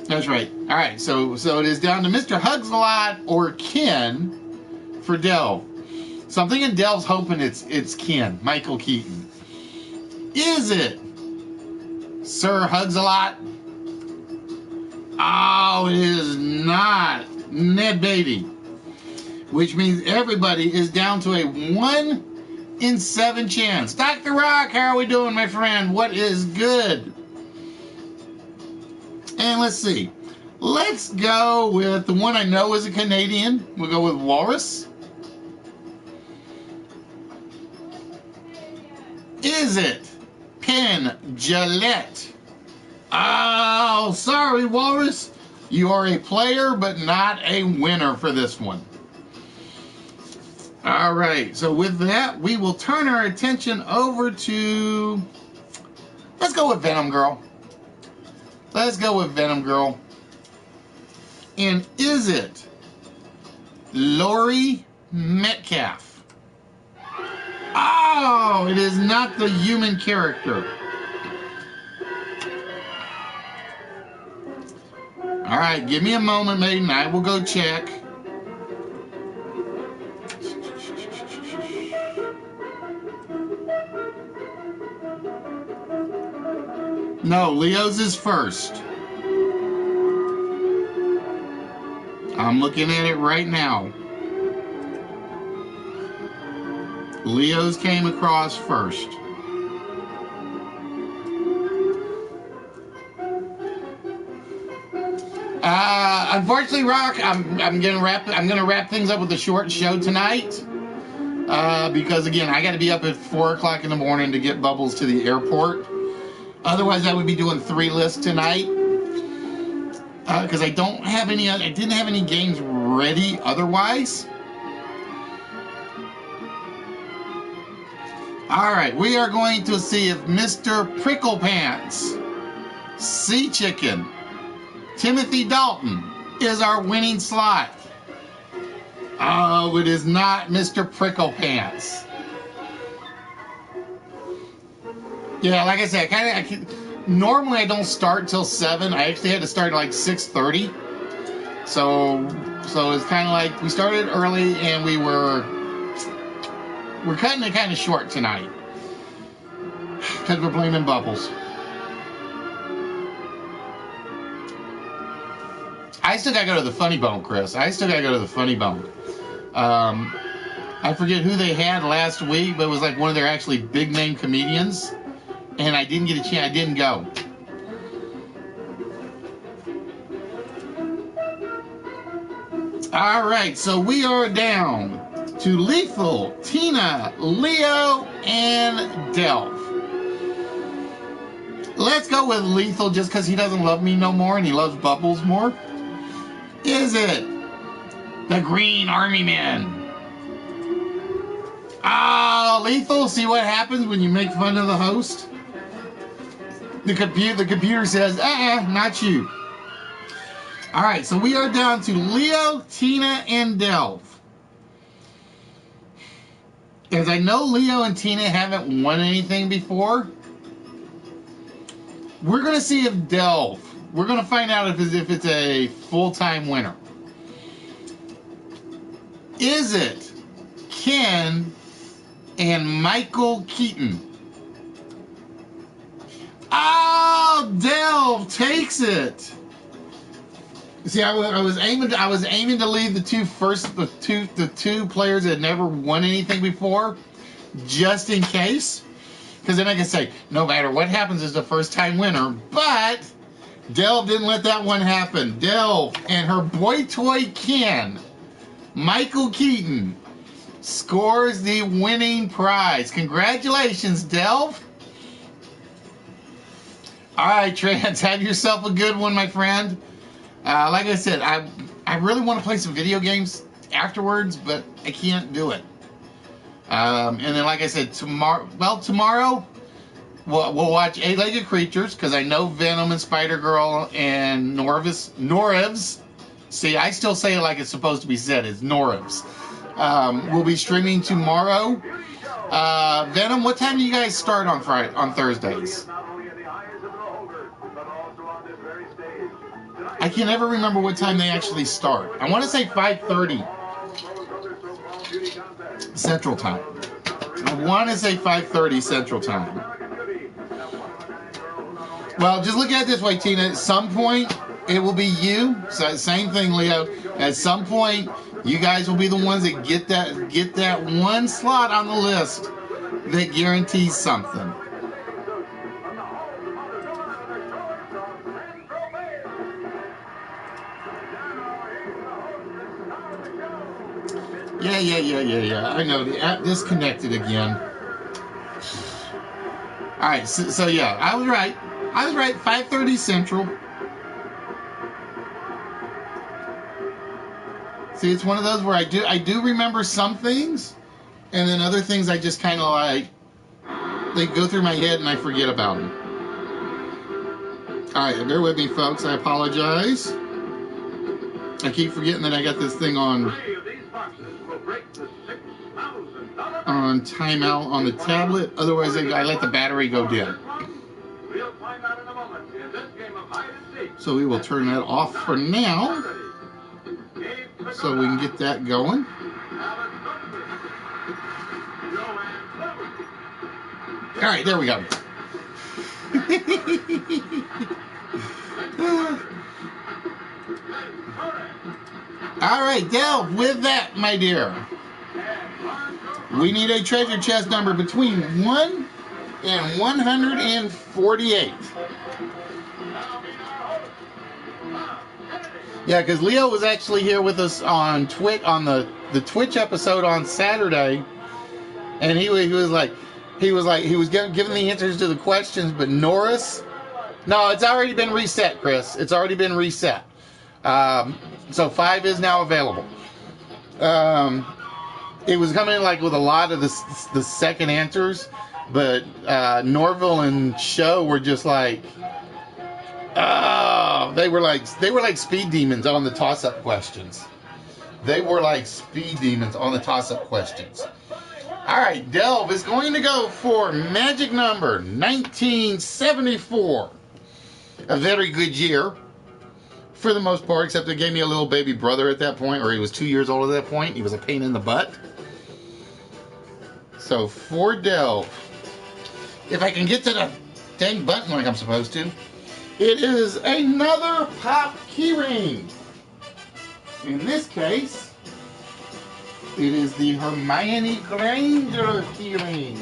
[SPEAKER 1] That's right. All right, so it is down to Mr. Hugs-A-Lot or Ken for Delve. So I'm thinking Delve's hoping it's Ken, Michael Keaton. Is it Sir Hugs-A-Lot? Oh, it is not Ned Beatty, which means everybody is down to a 1 in 7 chance. Dr. Rock, how are we doing, my friend? What is good? And let's see. Let's go with the one I know is a Canadian. We'll go with Walrus. Is it Penn Jillette? Oh, sorry, Walrus. You are a player, but not a winner for this one. All right, so with that, we will turn our attention over to... Let's go with Venom Girl. Let's go with Venom Girl. And is it Laurie Metcalf? Oh, it is not the human character. All right, give me a moment, maiden. I will go check. No, Leo's is first. I'm looking at it right now. Leo's came across first. Unfortunately, Rock, I'm gonna wrap things up with a short show tonight. Because again, I got to be up at 4 o'clock in the morning to get Bubbles to the airport. Otherwise, I would be doing 3 lists tonight. Because I didn't have any games ready otherwise. All right, we are going to see if Mr. Prickle Pants, Sea Chicken, Timothy Dalton is our winning slot. Oh, it is not Mr. Prickle Pants. Yeah, like I said, normally I don't start till 7. I actually had to start at like 6:30. So it's kind of like we started early and we're cutting it kind of short tonight because we're playing in bubbles. I still gotta go to the Funny Bone, Chris. I still gotta go to the Funny Bone. I forget who they had last week, but it was like one of their actually big name comedians, and I didn't get a chance. I didn't go. All right, so we are down to Lethal, Tina, Leo, and Delph. Let's go with Lethal just because he doesn't love me no more and he loves Bubbles more. Is it the Green Army Men? Oh, Lethal, see what happens when you make fun of the host? The computer says, not you. All right, so we are down to Leo, Tina, and Delph. As I know Leo and Tina haven't won anything before, we're going to see if Delph, we're going to find out if it's a full-time winner. Is it Ken and Michael Keaton? Oh, Delph takes it. See, I was aiming to leave the two players that had never won anything before, just in case, because then I can say no matter what happens is the first time winner. But Delph didn't let that one happen. Delph and her boy toy Ken, Michael Keaton, scores the winning prize. Congratulations, Delph. All right, Trans, have yourself a good one, my friend. Like I said, I really want to play some video games afterwards, but I can't do it. And then, like I said, tomorrow we'll watch Eight-Legged Creatures, because I know Venom and Spider-Girl and Norevs. See, I still say it like it's supposed to be said. It's Norevs. We'll be streaming tomorrow. Venom, what time do you guys start on Thursdays? I can never remember what time they actually start. I want to say 5:30 Central Time. I want to say 5:30 Central Time. Well, just look at it this way, Tina. At some point, it will be you. So, same thing, Leo. At some point, you guys will be the ones that get that one slot on the list that guarantees something. Yeah. I know the app disconnected again. All right, so yeah, I was right. 5:30 Central. See, it's one of those where I do remember some things, and then other things I just kind of like, they go through my head and I forget about them. All right, bear with me, folks. I apologize. I keep forgetting that I got this thing on timeout on the tablet. Otherwise, I let the battery go dead. So we will turn that off for now, so we can get that going. All right, there we go. All right, Delph, with that, my dear, we need a treasure chest number between 1 and 148. Yeah, because Leo was actually here with us on the Twitch episode on Saturday, and he was giving the answers to the questions, but Norris, no, it's already been reset, Chris. It's already been reset. So 5 is now available. it was coming like with a lot of the second answers, but Norville and Show were just like, oh, they were like speed demons on the toss-up questions. They were like speed demons on the toss-up questions. All right, Delve is going to go for magic number 1974. A very good year for the most part, except it gave me a little baby brother at that point, or he was 2 years old at that point. He was a pain in the butt. So for Delve, if I can get to the dang button like I'm supposed to, it is another pop keyring. In this case, it is the Hermione Granger keyring.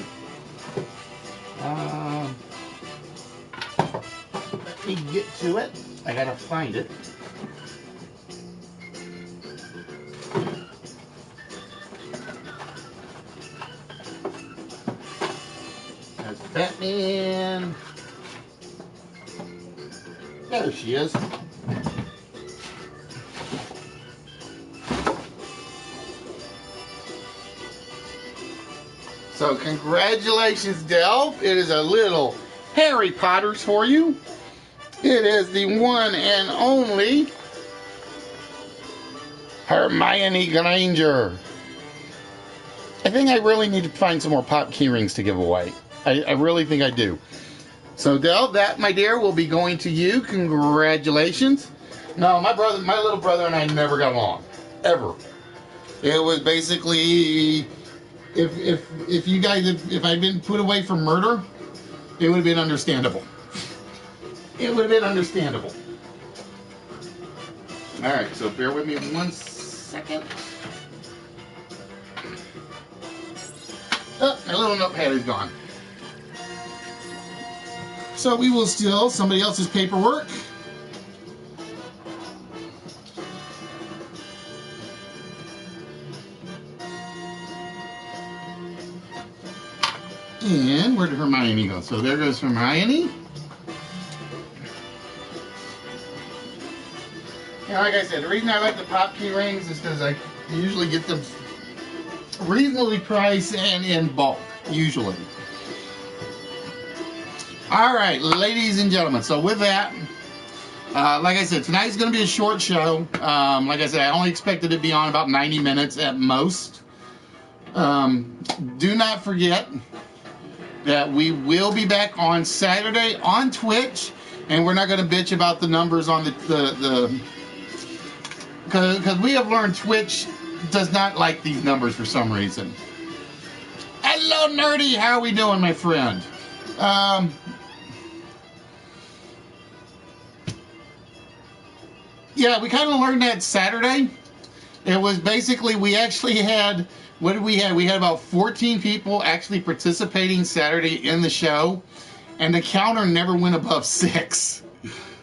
[SPEAKER 1] Let me get to it. I gotta find it. There's Batman. There she is. So congratulations, Delph. It is a little Harry Potter's for you. It is the one and only Hermione Granger. I think I really need to find some more pop key rings to give away. I really think I do. So Del, that, my dear, will be going to you. Congratulations. No, my little brother and I never got along. Ever. It was basically, if I'd been put away for murder, it would have been understandable. It would have been understandable. Alright, so bear with me 1 second. Oh, my little notepad is gone. So we will steal somebody else's paperwork. And where did Hermione go? So there goes Hermione. And like I said, the reason I like the pop key rings is because I usually get them reasonably priced and in bulk, usually. All right, ladies and gentlemen, so with that, like I said, tonight's going to be a short show. Like I said, I only expected it to be on about 90 minutes at most. Do not forget that we will be back on Saturday on Twitch, and we're not going to bitch about the numbers on the because we have learned Twitch does not like these numbers for some reason. Hello, Nerdy. How are we doing, my friend? Yeah, we kind of learned that Saturday. It was basically, we actually had, what did we have? We had about 14 people actually participating Saturday in the show, and the counter never went above 6.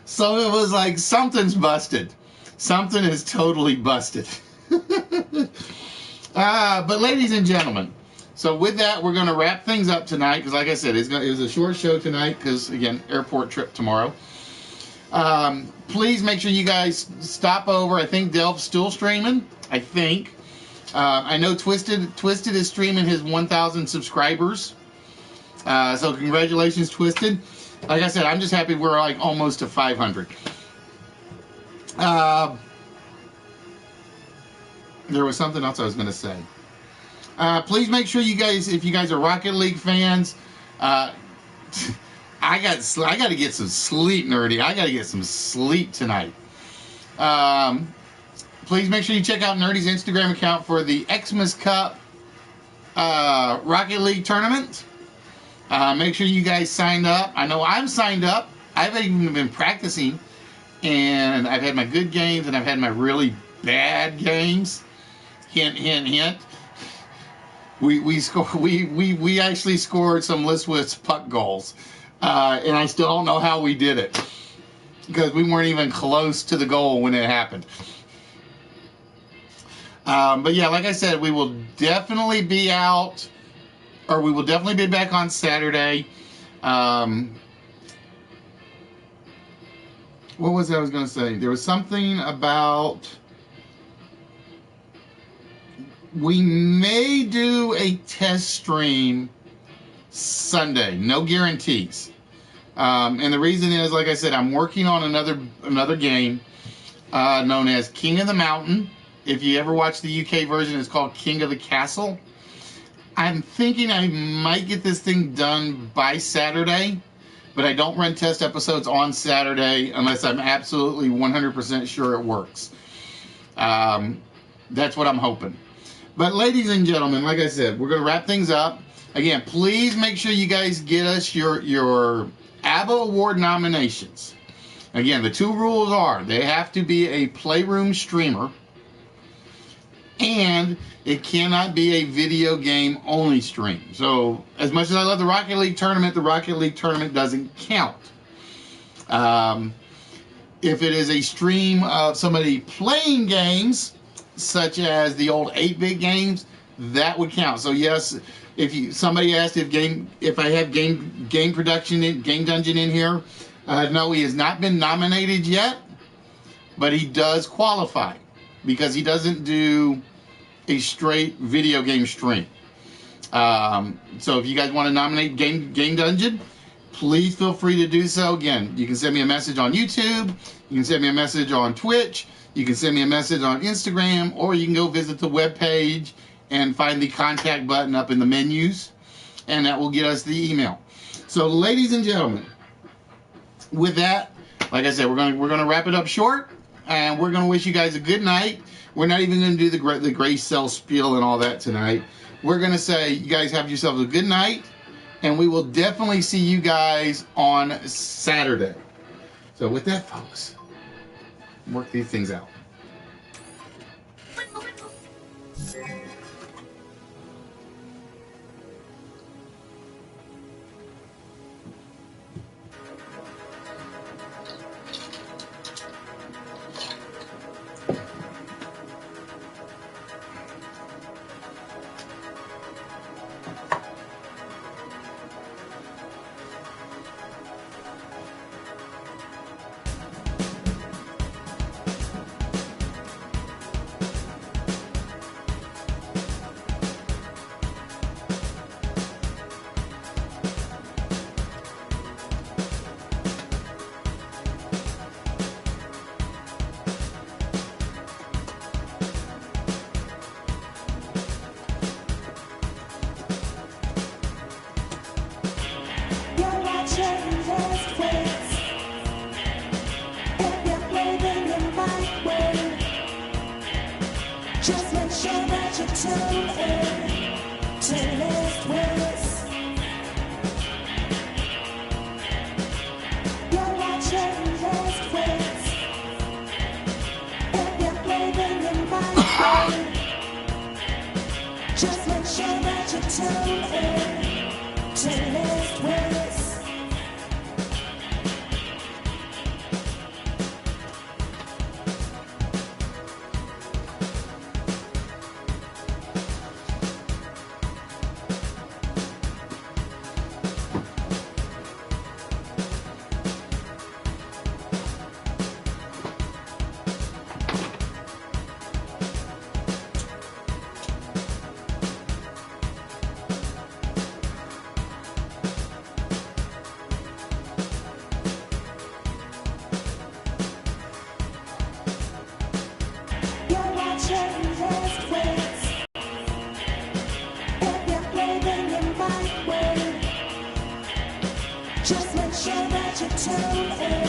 [SPEAKER 1] So it was like, something's busted. Something is totally busted. But ladies and gentlemen, so with that, we're going to wrap things up tonight, because like I said, it was a short show tonight, because again, airport trip tomorrow. Please make sure you guys stop over. I think Delph's still streaming. I think. I know Twisted is streaming his 1,000 subscribers. So congratulations, Twisted. Like I said, I'm just happy we're like almost to 500. There was something else I was going to say. Please make sure you guys, if you guys are Rocket League fans, I got to get some sleep, Nerdy. I got to get some sleep tonight. Please make sure you check out Nerdy's Instagram account for the Xmas Cup Rocket League tournament. Make sure you guys signed up. I know I'm signed up. I've even been practicing, and I've had my good games and I've had my really bad games. Hint, hint, hint. We actually scored some Listwitz puck goals. And I still don't know how we did it, because we weren't even close to the goal when it happened. But yeah, like I said, we will definitely be out, or we will definitely be back on Saturday. What was it I was going to say? There was something about We may do a test stream Sunday. No guarantees. And the reason is, like I said, I'm working on another game known as King of the Mountain. If you ever watch the UK version, it's called King of the Castle. I'm thinking I might get this thing done by Saturday, but I don't run test episodes on Saturday unless I'm absolutely 100% sure it works. That's what I'm hoping. But ladies and gentlemen, like I said, we're going to wrap things up. Again, please make sure you guys get us your ABBA Award nominations. Again, the 2 rules are they have to be a Playroom streamer, and it cannot be a video game only stream. So as much as I love the Rocket League tournament doesn't count. If it is a stream of somebody playing games, such as the old 8-bit games, that would count. So yes, if somebody asked if I have game production game dungeon in here, no, he has not been nominated yet, but he does qualify because he doesn't do a straight video game stream. So if you guys want to nominate game dungeon, please feel free to do so. Again, you can send me a message on YouTube, you can send me a message on Twitch, you can send me a message on Instagram, or you can go visit the webpage and find the contact button up in the menus, and that will get us the email. So ladies and gentlemen, with that, like I said, we're going to wrap it up short, and we're going to wish you guys a good night. We're not even going to do the gray cell spiel and all that tonight. We're going to say you guys have yourselves a good night, and we will definitely see you guys on Saturday. So with that, folks, work these things out.
[SPEAKER 3] Just make sure that you tune in to List Wits. You're watching List Wits. If you're blaming your mind, just make sure that you tune in to List Wits. Just make sure that you tune in.